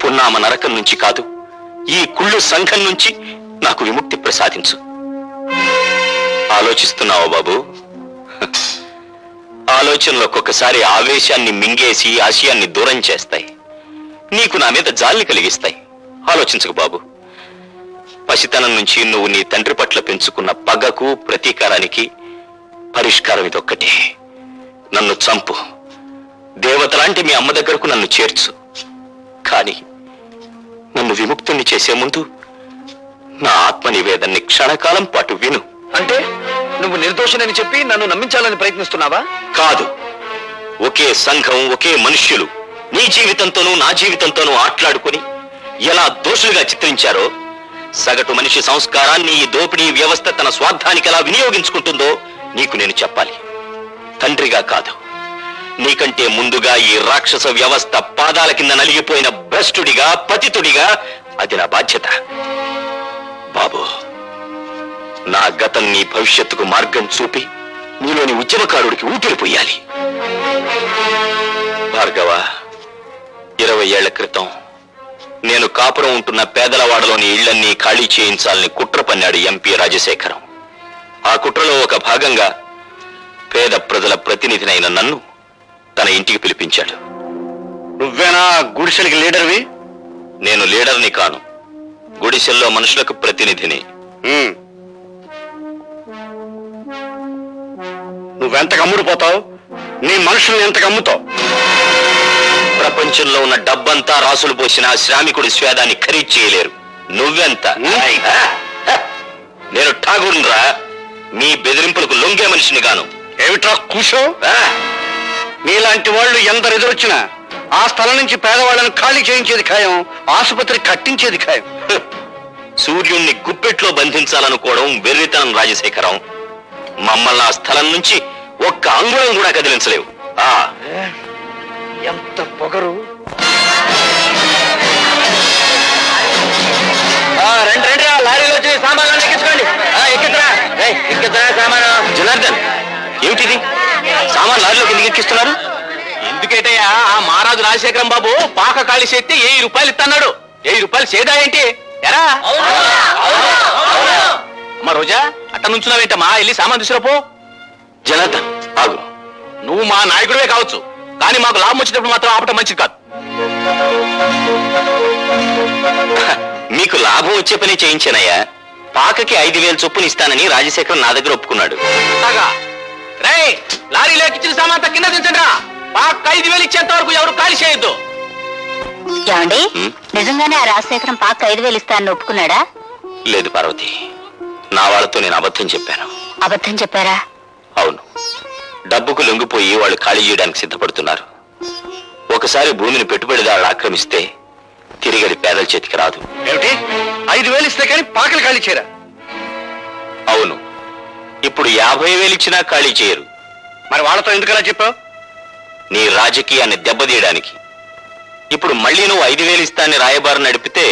[SPEAKER 5] పున్నామ నరకం నుంచి కాదు, ఈ కుళ్ళు సంఘం నుంచి నాకు విముక్తి ప్రసాదించు. ఆలోచిస్తున్నావా బాబు? ఆలోచనలు ఒక్కొక్కసారి ఆవేశాన్ని మింగేసి ఆశయాన్ని దూరం చేస్తాయి. నీకు నా మీద జాలిని కలిగిస్తాయి. ఆలోచించకు బాబు. పసితనం నుంచి నువ్వు నీ తండ్రి పట్ల పెంచుకున్న పగకు ప్రతీకారానికి పరిష్కారం ఇదొక్కటే. నన్ను చంపు, దేవతలాంటి మీ అమ్మ దగ్గరకు నన్ను చేర్చు. కానీ నన్ను విముక్తుణ్ణి చేసే ముందు నా ఆత్మ నివేదన్ని క్షణకాలం పాటు విను.
[SPEAKER 2] అంటే నువ్వు నిర్దోషినని చెప్పి నన్ను నమ్మించాలని ప్రయత్నిస్తున్నావా?
[SPEAKER 5] కాదు, ఒకే సంఘం, ఒకే మనుష్యులు నీ జీవితంతోనూ నా జీవితంతోనూ ఆట్లాడుకుని ఎలా దోషులుగా చిత్రించారో, సగటు మనిషి సంస్కారాన్ని ఈ దోపిడీ వ్యవస్థ తన స్వార్థానికి ఎలా వినియోగించుకుంటుందో నీకు నేను చెప్పాలి. తండ్రిగా కాదు, నీకంటే ముందుగా ఈ రాక్షస వ్యవస్థ పాదాల కింద నలిగిపోయిన భ్రష్టుడిగా, పతితుడిగా అది నా బాధ్యత. బాబు, నా గతం నీ భవిష్యత్తుకు మార్గం చూపి నీలోని ఉద్యమకారుడికి ఊపిరి పొయ్యాలి. భార్గవ, 20 ఏళ్ల క్రితం నేను కాపురం ఉంటున్న పేదలవాడలోని ఇళ్లన్నీ ఖాళీ చేయించాలని కుట్ర పన్నాడు ఎంపీ రాజశేఖరం. ఆ కుట్రలో ఒక భాగంగా పేద ప్రజల ప్రతినిధినైన నన్ను తన ఇంటికి పిలిపించాడు.
[SPEAKER 2] నువ్వేనా గుడిసెలకి లీడర్వి?
[SPEAKER 5] నేను లీడర్ని కాను, గుడిసెల్లో మనుషులకు ప్రతినిధిని.
[SPEAKER 2] నువ్వెంత కమ్ముడిపోతావు? నీ మనుషుల్ని ఎంత కమ్ముతావు?
[SPEAKER 5] ప్రపంచంలో ఉన్న డబ్బంతా రాసులు పోసిన శ్రామికుడి స్వేదాన్ని ఖరీదు చేయలేరు. నువ్వెంత? నేను ఠాగూర్రా, మీ బెదిరింపులకు లొంగే మనిషిని గాను.
[SPEAKER 2] ఏమిట్రా కూసో? నీలాంటి వాళ్ళు ఎందరు ఎదురొచ్చినా ఆ స్థలం నుంచి పేదవాళ్ళని ఖాళీ చేయించేది ఖాయం, ఆసుపత్రి కట్టించేది ఖాయం.
[SPEAKER 5] సూర్యుణ్ణి గుప్పెట్లో బంధించాలనుకోవడం వెర్రితనం రాజశేఖరం. మమ్మల్ని ఆ స్థలం నుంచి ఒక్క అంగుళం కూడా కదిలించలేవు.
[SPEAKER 2] ఎంత పొగరు!
[SPEAKER 5] రండి రండి, లారీలో వచ్చి సామాన్లు ఎక్కించుకోండి. ఎక్కిద్దా సామాను. జనార్దన్, ఏమిటిది? సామాన్ లారీలోకి ఎందుకు ఎక్కిస్తున్నారు?
[SPEAKER 6] ఎందుకేటయ్యా, ఆ మహారాజు రాజశేఖరం బాబు పాక ఖాళీ చేస్తే 1000 రూపాయలు ఇస్తున్నాడు. 1000 రూపాయలు చేదా ఏంటి? ఎరా అమ్మా రోజా, అట్ట నుంచున్నావేంటమ్మా? వెళ్ళి సామాన్ తీసుకురాపో.
[SPEAKER 5] జనార్దన్ ఆగు.
[SPEAKER 6] నువ్వు మా నాయకుడివే కావచ్చు, కానీ మాకు లాభం వచ్చేటప్పుడు మాత్రం ఆపటం మంచిది కాదు.
[SPEAKER 5] మీకు లాభం వచ్చే పని చేయించానయ్యా. పాకకి 5000 చొప్పున ఇస్తానని రాజశేఖరం నా దగ్గర ఒప్పుకున్నాడు.
[SPEAKER 6] రే, లారీలో ఎక్కించిన సామాన్ అంతా కింద దించండి రా. పాక 5000 ఇచ్చేంత వరకు ఎవరు ఖాళీ చేయొద్దు.
[SPEAKER 4] ఏమండి, నిజంగానే ఆ రాజశేఖరం పాక 5000 ఇస్తానని ఒప్పుకున్నాడా?
[SPEAKER 5] లేదు పార్వతి, నా వాళ్ళతో నేను అబద్ధం చెప్పాను.
[SPEAKER 4] అబద్ధం చెప్పారా?
[SPEAKER 5] అవును, డబ్బుకు లొంగిపోయి వాళ్ళు ఖాళీ చేయడానికి సిద్ధపడుతున్నారు. ఒకసారి భూమిని పెట్టుబడిదారులు ఆక్రమిస్తే తిరిగి అది పేదల చేతికి రాదు.
[SPEAKER 2] ఏమిటి? 5000 ఇస్తే కానీ పాకలు ఖాళీ చేయరా?
[SPEAKER 5] అవును, ఇప్పుడు 50,000 ఇచ్చినా ఖాళీ చేయరు.
[SPEAKER 2] మరి వాళ్ళతో ఎందుకలా చెప్పావు?
[SPEAKER 5] నీ రాజకీయాన్ని దెబ్బతీయడానికి. ఇప్పుడు మళ్ళీ నువ్వు 5,000 ఇస్తానని రాయబారు నడిపితే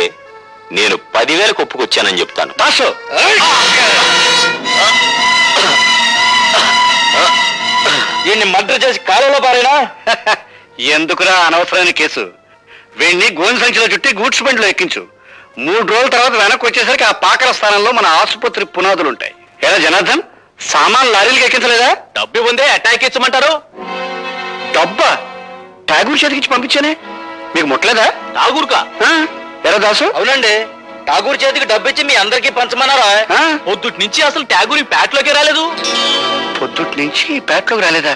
[SPEAKER 5] నేను 10,000కు ఒప్పుకొచ్చానని చెప్తాను.
[SPEAKER 2] దాసు, వీణ్ణి మర్డర్ చేసి కాలంలో పారేనా? ఎందుకురా అనవసరమైన కేసు? వీణ్ణి గోని సంచిలో చుట్టి గూడ్స్ బండిలో ఎక్కించు. 3 రోజుల తర్వాత వెనక్కి వచ్చేసరికి ఆ పాకల స్థానంలో మన ఆసుపత్రి పునాదులుంటాయి. ఎలా జనార్దన్, సామాన్ లారీలకు ఎక్కించలేదా?
[SPEAKER 5] డబ్బు ఉందే అటాక్ ఇచ్చమంటారు.
[SPEAKER 2] డబ్బా ఠాగూర్ చేతికిచ్చి పంపించానే, మీకు ముట్టలేదా?
[SPEAKER 5] ఠాగూర్కా?
[SPEAKER 2] ఎరా దాసు?
[SPEAKER 5] అవునండి, ఠాగూర్ చేతికి డబ్బు ఇచ్చి మీ అందరికీ పంచమన్నారా?
[SPEAKER 2] ఆ?
[SPEAKER 5] పొద్దుటి నుంచి అసలు ఠాగూర్ ఈ ప్యాట్లోకి రాలేదు.
[SPEAKER 2] పొద్దుటి నుంచి పేటలోకి రాలేదా?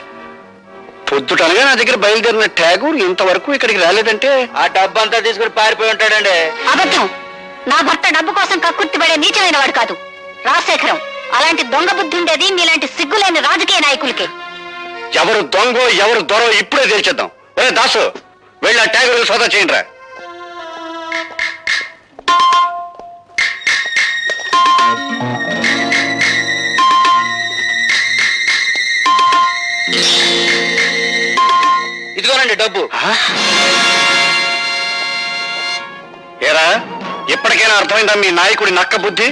[SPEAKER 2] పొద్దుట అనగా నా దగ్గర బయలుదేరిన ఠాగూర్ ఇంతవరకు ఇక్కడికి రాలేదంటే
[SPEAKER 5] ఆ డబ్బు అంతా తీసుకుని పారిపోయి ఉంటాడండి.
[SPEAKER 4] అబద్ధం. నా భర్త డబ్బు కోసం కక్కుర్తి పడే నీచమైన వాడు కాదు రాజశేఖరం. అలాంటి దొంగ బుద్ధి ఉండేది మీలాంటి సిగ్గులేని రాజకీయ నాయకులకి.
[SPEAKER 2] ఎవరు దొంగో ఎవరు దొరో ఇప్పుడే తేల్చేద్దాం. ఒరే దాసు, వెళ్ళి ఆ ఠాగూర్ సోదా చేయండి రా.
[SPEAKER 5] ఇదిగోనండి డబ్బు.
[SPEAKER 2] ఏరా, ఇప్పటికైనా అర్థమైందా మీ నాయకుడి నక్క బుద్ధి?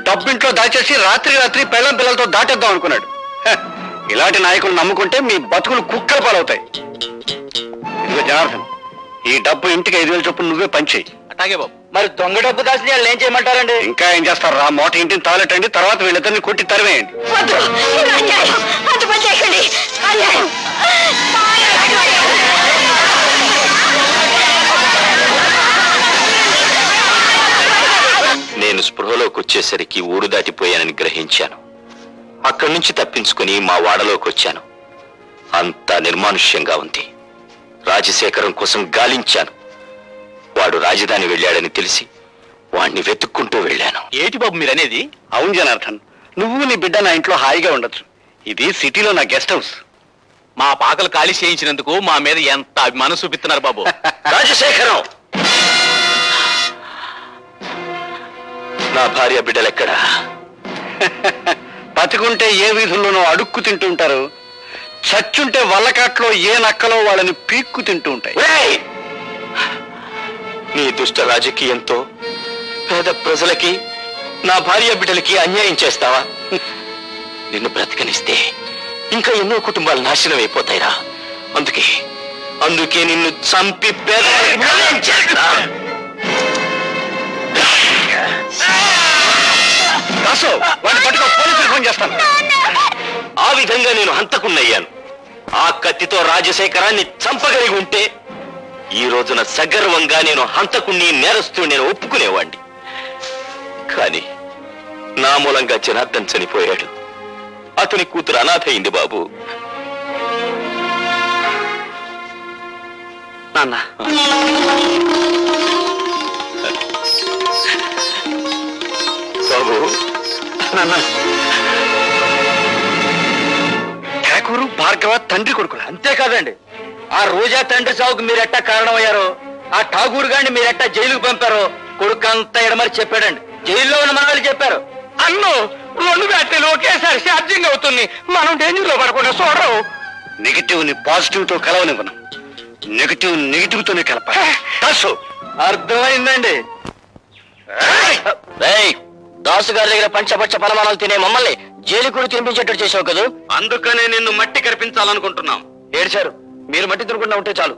[SPEAKER 2] డబ్బింట్లో దాచేసి రాత్రి రాత్రి పెళ్ళం పిల్లలతో దాటేద్దాం అనుకున్నాడు. హ, ఇలాంటి నాయకులు నమ్ముకుంటే మీ బతుకులు కుక్కల పాలవుతాయి. ఇదిగో జనార్దన్, ఈ డబ్బు ఇంటికి 5,000 చొప్పున నువ్వే పంచేయి.
[SPEAKER 5] అట్లాగే బాబు. మరి దొంగ డబ్బు దాచిన వాళ్ళు ఏం చేయమంటారండి?
[SPEAKER 2] ఇంకా ఏం చేస్తారు రా, మోట ఇంటిని తాగలెట్టండి, తర్వాత వీళ్ళిద్దరిని కొట్టి తరివేయండి.
[SPEAKER 4] వద్దు, ఇది అన్యాయం. అంత పని చేయకండి. అన్యాయం.
[SPEAKER 8] నేను స్పృహలోకి వచ్చేసరికి ఊరు దాటిపోయానని గ్రహించాను. అక్కడి నుంచి తప్పించుకుని మా వాడలోకి వచ్చాను. అంతా నిర్మానుష్యంగా ఉంది. రాజశేఖరం కోసం గాలించాను. వాడు రాజధాని వెళ్ళాడని తెలిసి వాణ్ణి వెతుక్కుంటూ వెళ్ళాను.
[SPEAKER 5] ఏటి బాబు మీరనేది?
[SPEAKER 2] అవును జనార్దన్, నువ్వు నీ బిడ్డ నా ఇంట్లో హాయిగా ఉండొచ్చు. ఇది సిటీలో నా గెస్ట్ హౌస్.
[SPEAKER 5] మా పాకలు ఖాళీ చేయించినందుకు మా మీద ఎంత అభిమానం చూపిస్తున్నారు బాబు.
[SPEAKER 8] రాజశేఖరం, నా భార్య బిడ్డలెక్కడా?
[SPEAKER 2] బతికుంటే ఏ వీధుల్లోనో అడుక్కు తింటూ ఉంటారు, చచ్చుంటే వల్లకాట్లో ఏ నక్కలో వాళ్ళని పీక్కు తింటూ ఉంటాయి.
[SPEAKER 8] ఒరేయ్! నీ దుష్ట రాజకీయంతో పేద ప్రజలకి, నా భార్య బిడ్డలకి అన్యాయం చేస్తావా? నిన్ను బ్రతకనిస్తే ఇంకా ఎన్నో కుటుంబాలు నాశనం అయిపోతాయిరా. అందుకే నిన్ను చంపి పేదలకి చేస్తా.
[SPEAKER 2] దాసు, వాడిని పట్టుకో, పోలీసులు ఫోన్ చేస్తాను.
[SPEAKER 8] ఆ విధంగా నేను హంతకున్నయ్యాను. ఆ కత్తితో రాజశేఖరాన్ని చంపగలిగి ఉంటే ఈ రోజున సగర్వంగా నేను హంతకుణ్ణి, నేరస్తూ నేను ఒప్పుకునేవాణ్ణి. కానీ నా మూలంగా జనార్దన్ చనిపోయాడు. అతని కూతురు అనాథ అయింది బాబు.
[SPEAKER 2] నాన్న,
[SPEAKER 8] బాబు,
[SPEAKER 2] నాన్న, ఠాకూరు భార్గవ తండ్రి కొడుకులా?
[SPEAKER 5] అంతేకాదండి, ఆ రోజా తండ్రి సాగుకు మీరెట్టా కారణమయ్యారో, ఆ ఠాగూర్ గారిని మీరెట్టా జైలుకు పంపారో కొడుకంతా ఎడమరి చెప్పాడండి. జైల్లో ఉన్న మనవాళ్ళు చెప్పారు. అన్ను 2 బ్యాటరీలు ఒకేసారి ఛార్జింగ్ అవుతుంది, మనం డేంజర్ లో పడకుండా చూడరు.
[SPEAKER 2] నెగిటివ్ ని పాజిటివ్ తో కలవనివ్వను, నెగిటివ్ నెగిటివ్ తోనే కలపాలి. దాసు,
[SPEAKER 5] అర్థమైందండి.
[SPEAKER 8] దాసు గారి దగ్గర పంచపక్ష పరమాణాలు తినే మమ్మల్ని జైలు కూడా తినిపించేటట్టు చేసావు కదా.
[SPEAKER 2] అందుకనే నిన్ను మట్టి కనిపించాలనుకుంటున్నాం.
[SPEAKER 8] ఏడ్చారు, మీరు మట్టి తినకుండా ఉంటే చాలు.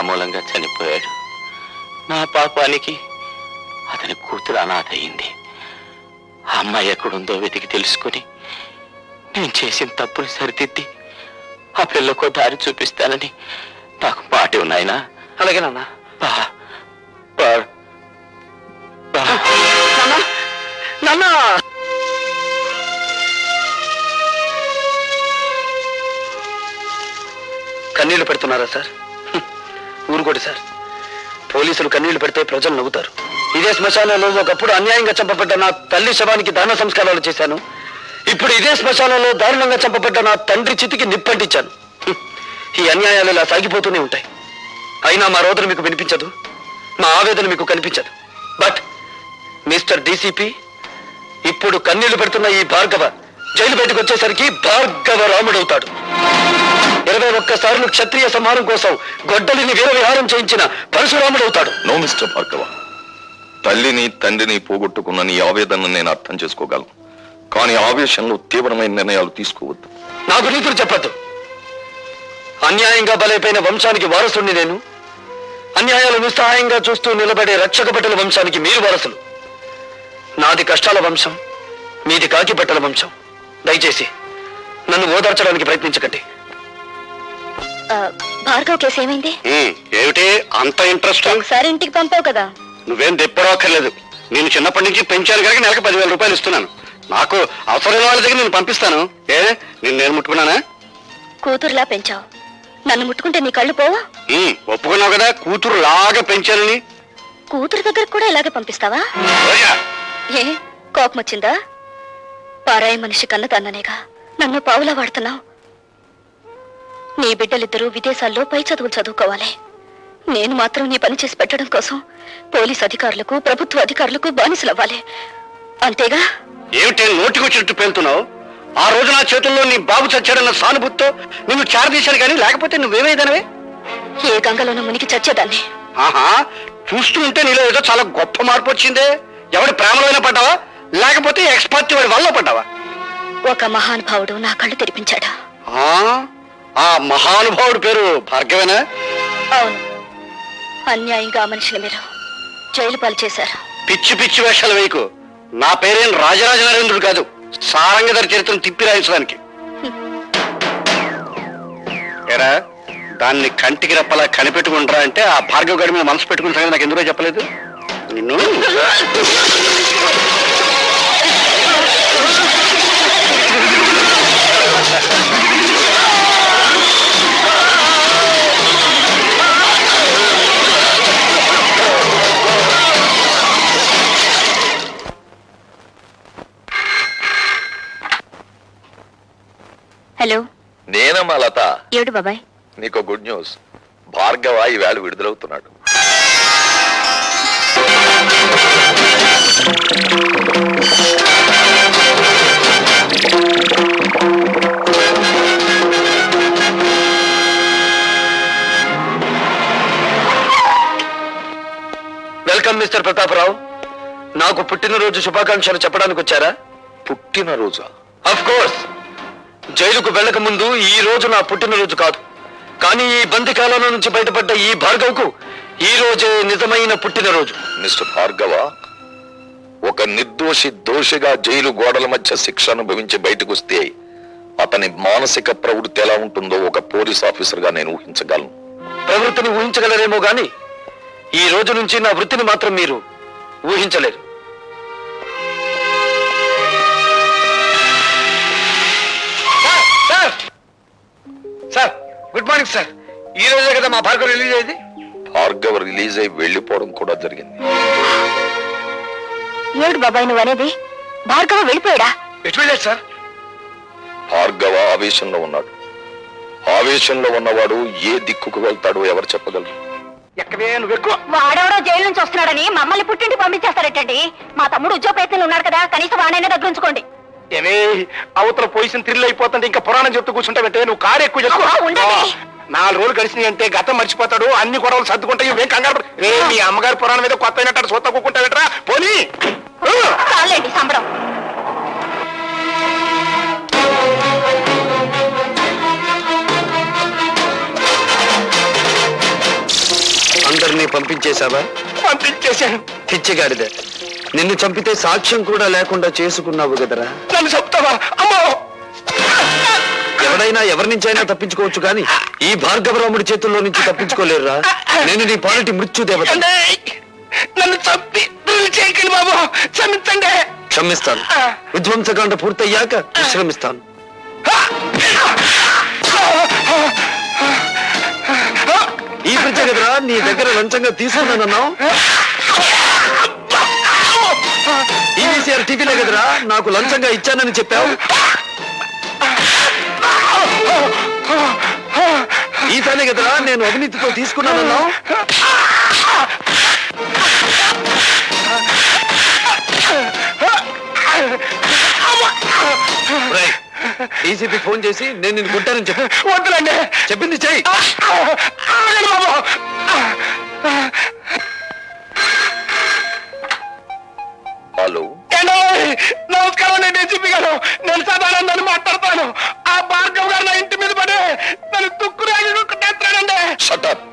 [SPEAKER 8] మూలంగా చనిపోయాడు. నా పాపానికి అతని కూతురు అనాథ అయింది. ఆ అమ్మాయి ఎక్కడుందో వెతికి తెలుసుకుని నేను చేసిన తప్పుని సరిదిద్ది ఆ పిల్లకు దారి చూపిస్తానని నాకు మాట ఉన్నాయనా.
[SPEAKER 5] అలాగే నాన్న. నాన్న కన్నీళ్లు పెడుతున్నారా సార్? ఊరుకోటి సార్. పోలీసులు కన్నీళ్లు పెడితే ప్రజలు నవ్వుతారు. ఇదే శ్మశానంలో ఒకప్పుడు అన్యాయంగా చంపబడ్డ నా తల్లి శవానికి దాన సంస్కారాలు చేశాను. ఇప్పుడు ఇదే శ్మశానంలో దారుణంగా చంపబడ్డ నా తండ్రి చితికి నిప్పంటించాను. ఈ అన్యాయాలు ఇలా సాగిపోతూనే ఉంటాయి. అయినా మా రోదన మీకు వినిపించదు, మా ఆవేదన మీకు కనిపించదు. బట్ మిస్టర్ డీసీపీ, ఇప్పుడు కన్నీళ్లు పెడుతున్న ఈ భార్గవ జైలు బయటకు వచ్చేసరికి భార్గవ రాముడవుతాడు. 21 సార్లు క్షత్రియ సంహారం కోసం గొడ్డలిని వీర విహారం చేయించిన పరశురాముడవుతాడు.
[SPEAKER 9] నో మిస్టర్ భార్గవ, తల్లిని తండ్రిని పోగొట్టుకున్న నీ ఆవేదనను నేను అర్థం చేసుకోగలను. కానీ ఆవేశంలో తీవ్రమైన నిర్ణయాలు తీసుకోవద్దు.
[SPEAKER 5] నాకు నీతులు చెప్పద్దు. అన్యాయంగా బలైపోయిన వంశానికి వారసుని నేను. అన్యాయాలు నిస్సహాయంగా చూస్తూ నిలబడే రక్షక బట్టల వంశానికి మీరు వారసులు. నాది కష్టాల వంశం, మీది కాకి బట్టల వంశం. దయచేసి నన్ను ఓదార్చడానికి ప్రయత్నించకండి.
[SPEAKER 4] భార్గవ్ కేసు ఏమైంది?
[SPEAKER 2] ఏమిటి అంత ఇంట్రెస్ట్?
[SPEAKER 4] ఒకసారి ఇంటికి పంపావు కదా.
[SPEAKER 2] నువ్వేం తెప్పడక్కర్లేదు. నేను చిన్నప్పటి నుంచి పెంచాను కనుక నెలకు 10,000 రూపాయలు ఇస్తున్నాను. నాకు అవసరమైన వాళ్ళ దగ్గర నేను పంపిస్తాను. నేను ముట్టుకున్నానా?
[SPEAKER 4] కూతురులా పెంచావు, నన్ను ముట్టుకుంటే నీ కళ్ళు పోవా?
[SPEAKER 2] ఒప్పుకున్నావు కదా కూతురు లాగా పెంచానని.
[SPEAKER 4] కూతురు దగ్గర కూడా ఇలాగే పంపిస్తావా? ఏ కోపం వచ్చిందా? పారాయి మనిషి కన్నదాన్ననేగా నన్ను పావులా వాడుతున్నావు. నీ బిడ్డలిద్దరూ విదేశాల్లో పై చదువులు చదువుకోవాలి. నేను మాత్రం నీ పని చేసి పెట్టడం కోసం పోలీస్ అధికారులకు, ప్రభుత్వ అధికారులకు బానిసలవ్వాలి. అంతేగా?
[SPEAKER 2] ఏమిటి నోటికొచ్చినట్టు పేలుతున్నావు? ఆ రోజు నా చేతుల్లో నీ బాబు చచ్చాడన్న సానుభూతితో నిన్ను చారదీశాను కానీ లేకపోతే నువ్వేమైదనవే?
[SPEAKER 4] ఏ గంగలోనూ మునిగి చచ్చేదాన్ని.
[SPEAKER 2] ఆహా, చూస్తూ ఉంటే నీలో ఏదో చాలా గొప్ప మార్పు వచ్చిందే. ఎవడి ప్రేమలోనే పడ్డావా లేకపోతే ఎక్స్పర్ట్ వాడి వల్ల పడ్డావా?
[SPEAKER 4] ఒక మహానుభావుడు నా కళ్ళు తెరిపించాడు.
[SPEAKER 2] ఆ మహానుభావుడి పేరు భార్గవేనా?
[SPEAKER 4] అవును. అన్యాయంగా ఆ మనిషిని మీరు జైలు పాలు చేశారు.
[SPEAKER 2] పిచ్చి పిచ్చి వేషాలు వేయకు. నా పేరేం రాజరాజ నరేంద్రుడు కాదు, సారంగధర చరిత్రను తిప్పి రాయించడానికి. ఏరా, దాన్ని కంటికి రెప్పలా కనిపెట్టుకుంటారా అంటే ఆ భార్గవ గడి మీద మనసు పెట్టుకున్న సంగతి నాకు ఎందుకో చెప్పలేదు. నిన్ను
[SPEAKER 4] హలో,
[SPEAKER 9] నేనమ్మా లత.
[SPEAKER 4] ఏడు బాబాయ్?
[SPEAKER 9] నీకు గుడ్ న్యూస్. భార్గవ ఈవేళ విడుదలవుతున్నాడు.
[SPEAKER 5] Welcome mister Pratap Rao. నాకు పుట్టినరోజు శుభాకాంక్షలు చెప్పడానికి వచ్చారా?
[SPEAKER 9] పుట్టినరోజా?
[SPEAKER 5] Of course. జైలుకు వెళ్ళక ముందు ఈ రోజు నా పుట్టినరోజు కాదు. కానీ ఈ బందికాలం నుంచి బయటపడ్డ ఈ భార్గవ్కు ఈ రోజే నిజమైన పుట్టినరోజు.
[SPEAKER 9] మిస్టర్ భార్గవ, ఒక నిర్దోషి దోషిగా జైలు గోడల మధ్య శిక్ష అనుభవించి బయటకు వస్తే అతని మానసిక ప్రవృత్తి ఎలా ఉంటుందో ఒక పోలీస్ ఆఫీసర్ గా నేను ఊహించగలను.
[SPEAKER 5] ప్రవృత్తిని ఊహించగలరేమో గాని ఈ రోజు నుంచి నా వృత్తిని మాత్రం మీరు ఊహించలేరు. Sir, good morning sir. ఈ రోజే కదా మా భార్గవ్ రిలీజ్ అయింది.
[SPEAKER 9] భార్గవ రిలీజ్ అయి వెళ్లిపోవడం కూడా జరిగింది.
[SPEAKER 4] ఏడు బాబాయ్ నువ్వు అనేది? భార్గవ వెళ్ళిపోయాడా?
[SPEAKER 5] ఎటు వెళ్ళాడు సార్?
[SPEAKER 9] భార్గవ ఆవేశంలో ఉన్నాడు. ఆవేశంలో ఉన్నవాడు ఏ దిక్కుకు వెళ్తాడో ఎవరు చెప్పగలరు?
[SPEAKER 5] ఎక్కడే నువ్వు ఎక్కువ.
[SPEAKER 4] వాడెవడో జైలు నుంచి వస్తున్నాడని మమ్మల్ని పుట్టింటి పంపించేస్తారటండి. మా తమ్ముడు ఉద్యోగ ప్రయత్నంలో ఉన్నాడు కదా, కనీసం వాడైనా దగ్గర ఉంచుకోండి.
[SPEAKER 5] ఏమే అవతల పొజిషన్ థ్రిల్ అయిపోతుంటే ఇంకా పురాణం చెప్తూ కూర్చుంటావంటే నువ్వు కారు ఎక్కువ
[SPEAKER 4] అబ్బా, ఉండండి.
[SPEAKER 5] 4 రోజులు కలిసినాయి అంటే గతం మర్చిపోతాడు. అన్ని గొడవలు సర్దుకుంటాయి. ఇవేం కంగారు మీ అమ్మగారి పురాణం మీద కొత్త అయినట్టు సొత్త కూకుంటావేట్రా? పోనీ
[SPEAKER 4] చాలండి సంబరం.
[SPEAKER 5] పంపించేశావా?
[SPEAKER 2] పంపించేశాను.
[SPEAKER 5] పిచ్చిగాడిదే, నిన్ను చంపితే సాక్ష్యం కూడా లేకుండా చేసుకున్నావు కదరా.
[SPEAKER 2] నన్ను చెప్తావా? అమ్మో!
[SPEAKER 5] ఎవడైనా ఎవరి నుంచైనా తప్పించుకోవచ్చు కానీ ఈ భార్గవరాముడి చేతుల్లో నుంచి తప్పించుకోలేరురా. నేను నీ పాలిటి మృత్యుదేవత.
[SPEAKER 2] నన్ను చంపి చేయకండి బాబు, క్షమించండి.
[SPEAKER 5] క్షమిస్తాను. విధ్వంసకాండ పూర్తయ్యాక విశ్రమిస్తాను. ఈ పిచ్చ కదరా నీ దగ్గర లంచంగా తీసుకున్నానన్నావు. ఈవీసీఆర్ టీవీలో కదరా నాకు లంచంగా ఇచ్చానని చెప్పావు. ఈసారి కదరా నేను అవినీతితో తీసుకున్నానన్నావు. డీసీపీ ఫోన్ చేసి నేను నిన్ను కొట్టానని చెప్పు.
[SPEAKER 2] వద్దులండి,
[SPEAKER 5] చెప్పింది చెయ్యి.
[SPEAKER 2] బాబు.
[SPEAKER 9] హలో,
[SPEAKER 2] నమస్కారం, నేను డీసీపీ గారు. నేను సదానందాన్ని మాట్లాడతాను. ఆ భార్గవ్ గారు నా ఇంటి మీద పడి నన్ను తుక్కురాజుకుంటానండి.
[SPEAKER 9] షటప్.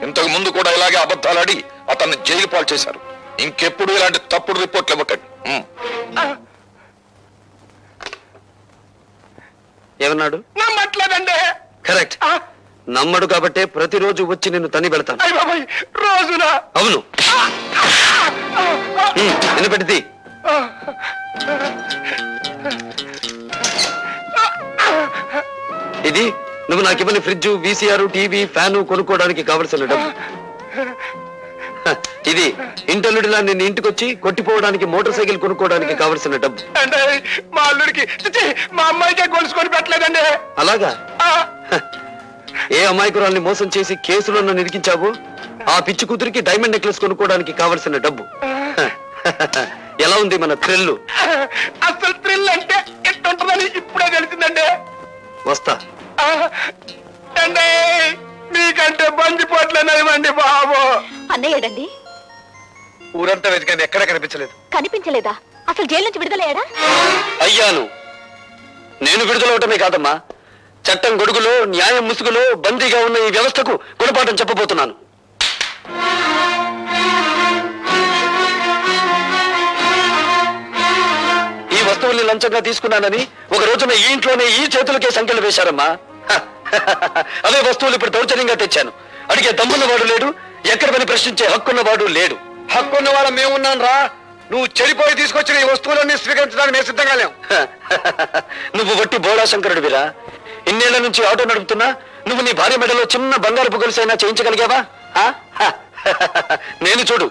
[SPEAKER 9] ఇంతకు ముందు కూడా ఇలాగే అబద్ధాలాడి అతన్ని జైలు పాలు చేశారు. ఇంకెప్పుడు ఇలాంటి తప్పుడు రిపోర్ట్లు ఇవ్వకండి.
[SPEAKER 5] ఏమన్నాడు?
[SPEAKER 2] నమ్మట్లేదండి.
[SPEAKER 5] కరెక్ట్. నమ్మడు కాబట్టే ప్రతిరోజు వచ్చి నిన్ను తని పెడతాను.
[SPEAKER 2] అయ్య బాబాయ్, రోజునా?
[SPEAKER 5] అవును. వినపెట్టింది. ఇది నువ్వు నాకు ఇవ్వని ఫ్రిడ్జ్, వీసీఆర్, టీవీ, ఫ్యాను కొనుక్కోవడానికి కావలసిన డబ్బు. ఇది ఇంటల్లుడిలా నిన్ను ఇంటికొచ్చి కొట్టిపోవడానికి మోటార్ సైకిల్ కొనుక్కోవడానికి కావలసిన డబ్బు.
[SPEAKER 2] అంటే మా అల్లుడికి, మా అమ్మాయికే గొలుసుకొని పెట్టలేదండి.
[SPEAKER 5] అలాగా? ఏ అమాయకురాల్ని మోసం చేసి కేసులో నన్ను ఇరికించావు ఆ పిచ్చి కూతురికి డైమండ్ నెక్లెస్ కొనుక్కోవడానికి కావలసిన డబ్బు. ఎలా ఉంది మన థ్రిల్?
[SPEAKER 2] అసలు థ్రిల్ అంటే ఎట్టుంటుందని ఇప్పుడే తెలిసిందండి.
[SPEAKER 5] వస్తా.
[SPEAKER 2] అండి మీకంటే బందిపోట్లేనివ్వండి బాబు.
[SPEAKER 4] అన్నయ్యడండి?
[SPEAKER 5] ఊరంతా వెతికాను, ఎక్కడా కనిపించలేదు.
[SPEAKER 4] కనిపించలేదా? అసలు జైలు నుంచి విడుదలయ్యాడా?
[SPEAKER 5] అయ్యాను. నేను విడుదలవటమే కాదమ్మా, చట్టం గొడుగులో న్యాయం ముసుగులో బందీగా ఉన్న ఈ వ్యవస్థకు గుణపాఠం చెప్పబోతున్నాను. ఈ వస్తువుల్ని లంచంగా తీసుకున్నానని ఒక రోజున ఈ ఇంట్లోనే ఈ చేతులకే సంఖ్యలు వేశారమ్మా. అవే వస్తువులు ఇప్పుడు దౌర్జన్యంగా తెచ్చాను. అడిగే దమ్మున్నవాడు లేడు, ఎక్కడ పని ప్రశ్నించే హక్కున్నవాడు లేడు.
[SPEAKER 2] హక్కున్న వాళ్ళ మేమున్నాను రా. నువ్వు చెడిపోయి తీసుకొచ్చిన ఈ వస్తువులన్నీ స్వీకరించడానికి మేము సిద్ధంగా లేవు.
[SPEAKER 5] నువ్వు వట్టి బోడా శంకరుడివిరా. ఇన్నేళ్ల నుంచి ఆటో నడుపుతున్నా నువ్వు నీ భార్య మెడలో చిన్న బంగారు గొలుసైనా చేయించగలిగావా? నేను చూడు,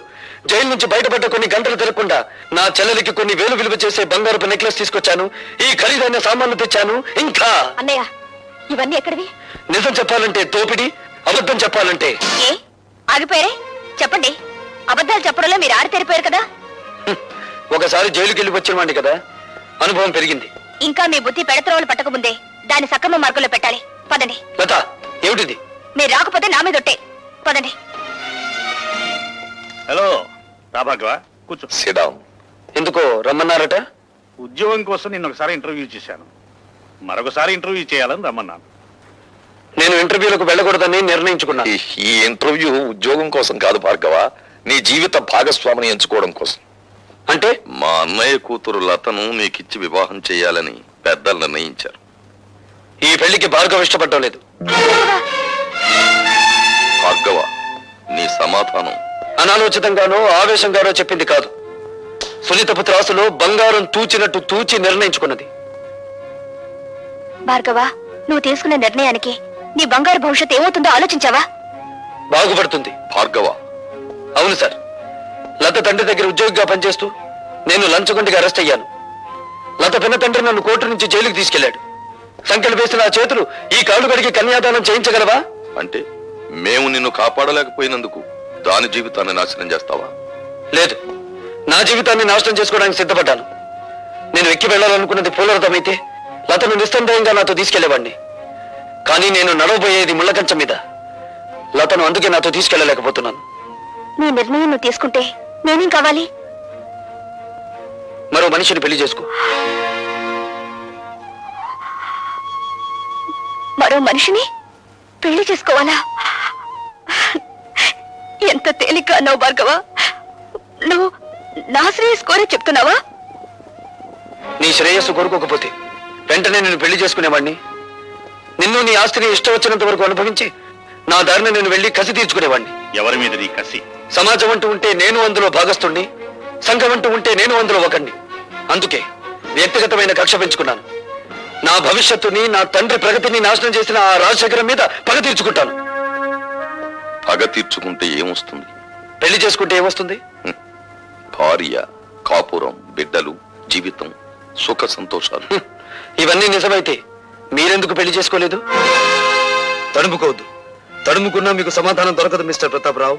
[SPEAKER 5] జైలు నుంచి బయటపడ్డ కొన్ని గంటలు తిరగకుండా నా చెల్లెలికి కొన్ని వేలు విలువ చేసే బంగారపు నెక్లెస్ తీసుకొచ్చాను, ఈ ఖరీదైన సామాన్లు తెచ్చాను. ఇంకా
[SPEAKER 4] అన్నయ్య, ఇవన్నీ ఎక్కడివి?
[SPEAKER 5] నిజం చెప్పాలంటే దోపిడి, అబద్ధం చెప్పాలంటే
[SPEAKER 4] ఏ ఆగిపోయారే? చెప్పండి. అబద్ధాలు చెప్పడంలో మీరు ఆరితేరిపోయారు కదా.
[SPEAKER 5] ఒకసారి జైలుకి వెళ్ళి వచ్చిన వాడిని కదా, అనుభవం పెరిగింది.
[SPEAKER 4] ఇంకా మీ బుద్ధి పెడత్రోలు పట్టకముందే దాన్ని సక్రమ మార్గంలో పెట్టాలి. పదండి.
[SPEAKER 5] లత, ఏమిటిది?
[SPEAKER 4] మీరు రాకపోతే నా మీద ఒట్టే. పదండి.
[SPEAKER 7] హలో రాభాగవ, కూర్చో.
[SPEAKER 9] SIT down.
[SPEAKER 5] ఎందుకో రమ్మన్నారట?
[SPEAKER 7] ఉద్యోగం కోసం నిన్న ఒకసారి ఇంటర్వ్యూ చేశాను, మరొకసారి ఇంటర్వ్యూ చేయాలని రమ్మన్నాను.
[SPEAKER 5] నేను ఇంటర్వ్యూలకు వెళ్ళకూడదని నిర్ణయించుకున్నాను.
[SPEAKER 9] ఈ ఇంటర్వ్యూ ఉద్యోగం కోసం కాదు భార్గవ, నీ జీవిత భాగస్వామిని ఎంచుకోవడం కోసం.
[SPEAKER 5] అంటే
[SPEAKER 9] మా అన్నయ్య కూతురు లతను నీకిచ్చి వివాహం చేయాలని పెద్దలు నిర్ణయించారు.
[SPEAKER 5] ఈ పెళ్లికి భార్గవ ఇష్టపడటం లేదు.
[SPEAKER 9] భార్గవ, నీ సమాధానం?
[SPEAKER 5] అనాలోచితంగానో ఆవేశంగానో చెప్పింది కాదు. సునీతపు త్రాసులో బంగారం తూచినట్టు తూచి నిర్ణయించుకున్నది.
[SPEAKER 4] భార్గవ, నువ్వు తీసుకున్న నిర్ణయానికి నీ బంగారు భవిష్యత్తు ఏమవుతుందో ఆలోచించావా?
[SPEAKER 5] బాగుపడుతుంది.
[SPEAKER 9] భార్గవ,
[SPEAKER 5] అవును సార్, లత తండ్రి దగ్గర ఉద్యోగిగా పనిచేస్తూ నేను లంచగొండిగా అరెస్ట్ అయ్యాను. లత పిన్న తండ్రి నన్ను కోర్టు నుంచి జైలుకి తీసుకెళ్లాడు. సంఖ్యలు వేసిన ఆ చేతులు ఈ కాళ్ళు కడిగి కన్యాదానం చేయించగలవా?
[SPEAKER 9] అంటే మేము నిన్ను కాపాడలేకపోయినందుకు దాని జీవితాన్ని నాశనం చేస్తావా?
[SPEAKER 5] లేదు, నా జీవితాన్ని నాశనం చేసుకోవడానికి సిద్ధపడ్డాను. నేను ఎక్కి వెళ్ళాలనుకున్నది పూలరథమైతే లతను నిస్సందేహంగా నాతో తీసుకెళ్లేవాడిని. కానీ నేను నడవబోయేది ముళ్ళకంచం మీద. లతను అందుకే నాతో తీసుకెళ్లలేకపోతున్నాను.
[SPEAKER 4] నీ నిర్ణయం నువ్వు తీసుకుంటే నేనేం కావాలి?
[SPEAKER 5] మరో మనిషిని పెళ్లి చేసుకో.
[SPEAKER 4] మరో మనిషిని పెళ్లి చేసుకోవాలా? ఎంత తేలిక అన్నావు భార్గవ. నువ్వు నా శ్రేయస్ కోరే చెప్తున్నావా?
[SPEAKER 2] నీ శ్రేయస్సు కోరుకోకపోతే వెంటనే నేను పెళ్లి చేసుకునేవాడిని. నిన్ను నీ ఆస్తిని ఇష్టం వచ్చినంత వరకు అనుభవించి నా దారిని నేను వెళ్లి కసి తీర్చుకునేవాడిని.
[SPEAKER 7] ఎవరి మీద నీ కసి?
[SPEAKER 2] సమాజం అంటూ ఉంటే నేను అందులో భాగస్తుణ్ణి, సంఘం అంటూ ఉంటే నేను అందులో ఒకణ్ణి. అందుకే వ్యక్తిగతమైన కక్ష పెంచుకున్నాను. నా భవిష్యత్తుని, నా తండ్రి ప్రగతిని నాశనం చేసిన ఆ రాజశేఖరం మీద పగ తీర్చుకుంటాను.
[SPEAKER 9] పగ తీర్చుకుంటే ఏమొస్తుంది?
[SPEAKER 2] పెళ్లి చేసుకుంటే ఏమొస్తుంది?
[SPEAKER 9] భార్య, కాపురం, బిడ్డలు, జీవితం, సుఖ సంతోషాలు.
[SPEAKER 2] ఇవన్నీ నిజమైతే మీరెందుకు పెళ్లి చేసుకోలేదు? తడుముకోవద్దు. తడుముకున్నా మీకు సమాధానం దొరకదు మిస్టర్ ప్రతాపరావు.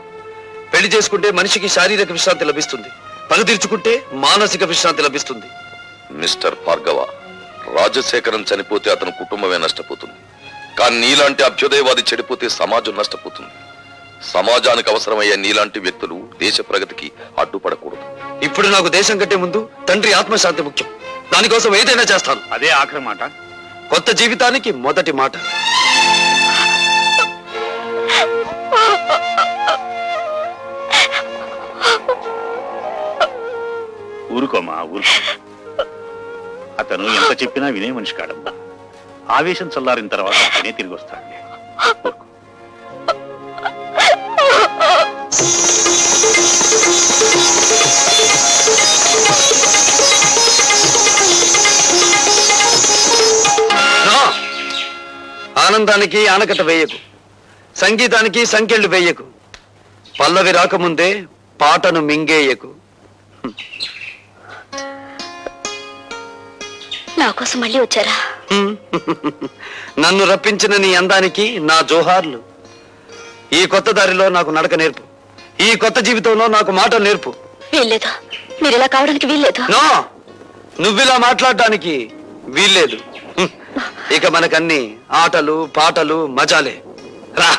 [SPEAKER 2] పెళ్లి చేసుకుంటే మనిషికి శారీరక విశ్రాంతి లభిస్తుంది, పగ తీర్చుకుంటే మానసిక విశ్రాంతి లభిస్తుంది.
[SPEAKER 9] మిస్టర్ భార్గవ, రాజశేఖరం చనిపోతే అతని కుటుంబమే నష్టపోతుంది. కానీ నీలాంటి అభ్యుదయవాది చెడిపోతే సమాజం నష్టపోతుంది. సమాజానికి అవసరమయ్యే నీలాంటి వ్యక్తులు దేశ ప్రగతికి అడ్డుపడకూడదు.
[SPEAKER 2] ఇప్పుడు నాకు దేశం కంటే ముందు తండ్రి ఆత్మశాంతి ముఖ్యం. దానికోసం ఏదైనా చేస్తాను.
[SPEAKER 7] అదే ఆఖరి మాట.
[SPEAKER 2] కొత్త జీవితానికి మొదటి మాట.
[SPEAKER 7] ఊరుకోమా, ఊరుకో. అతను ఎంత చెప్పినా వినే మనిషి కాడమ్మా. ఆవేశం చల్లారిన తర్వాత అతనే తిరిగి వస్తాడులే. ఊరుకో.
[SPEAKER 2] ఆనందానికి ఆనకట్ట వేయకు, సంగీతానికి సంకెళ్ళు వేయకు, పల్లవి రాకముందే పాటను మింగేయకు.
[SPEAKER 4] నా కోసం మళ్ళీ వచ్చారా?
[SPEAKER 2] నన్ను రప్పించిన నీ అందానికి నా జోహార్లు. ఈ కొత్త దారిలో నాకు నడక నేర్పు. ఈ కొత్త జీవితంలో నాకు మాట నేర్పు.
[SPEAKER 4] వీల్లేదు. మీరు ఇలా కావడానికి వీల్లేదు.
[SPEAKER 2] నో, నువ్విలా మాట్లాడడానికి వీల్లేదు. ఇక మనకన్నీ ఆటలు పాటలు మజాలే. రా.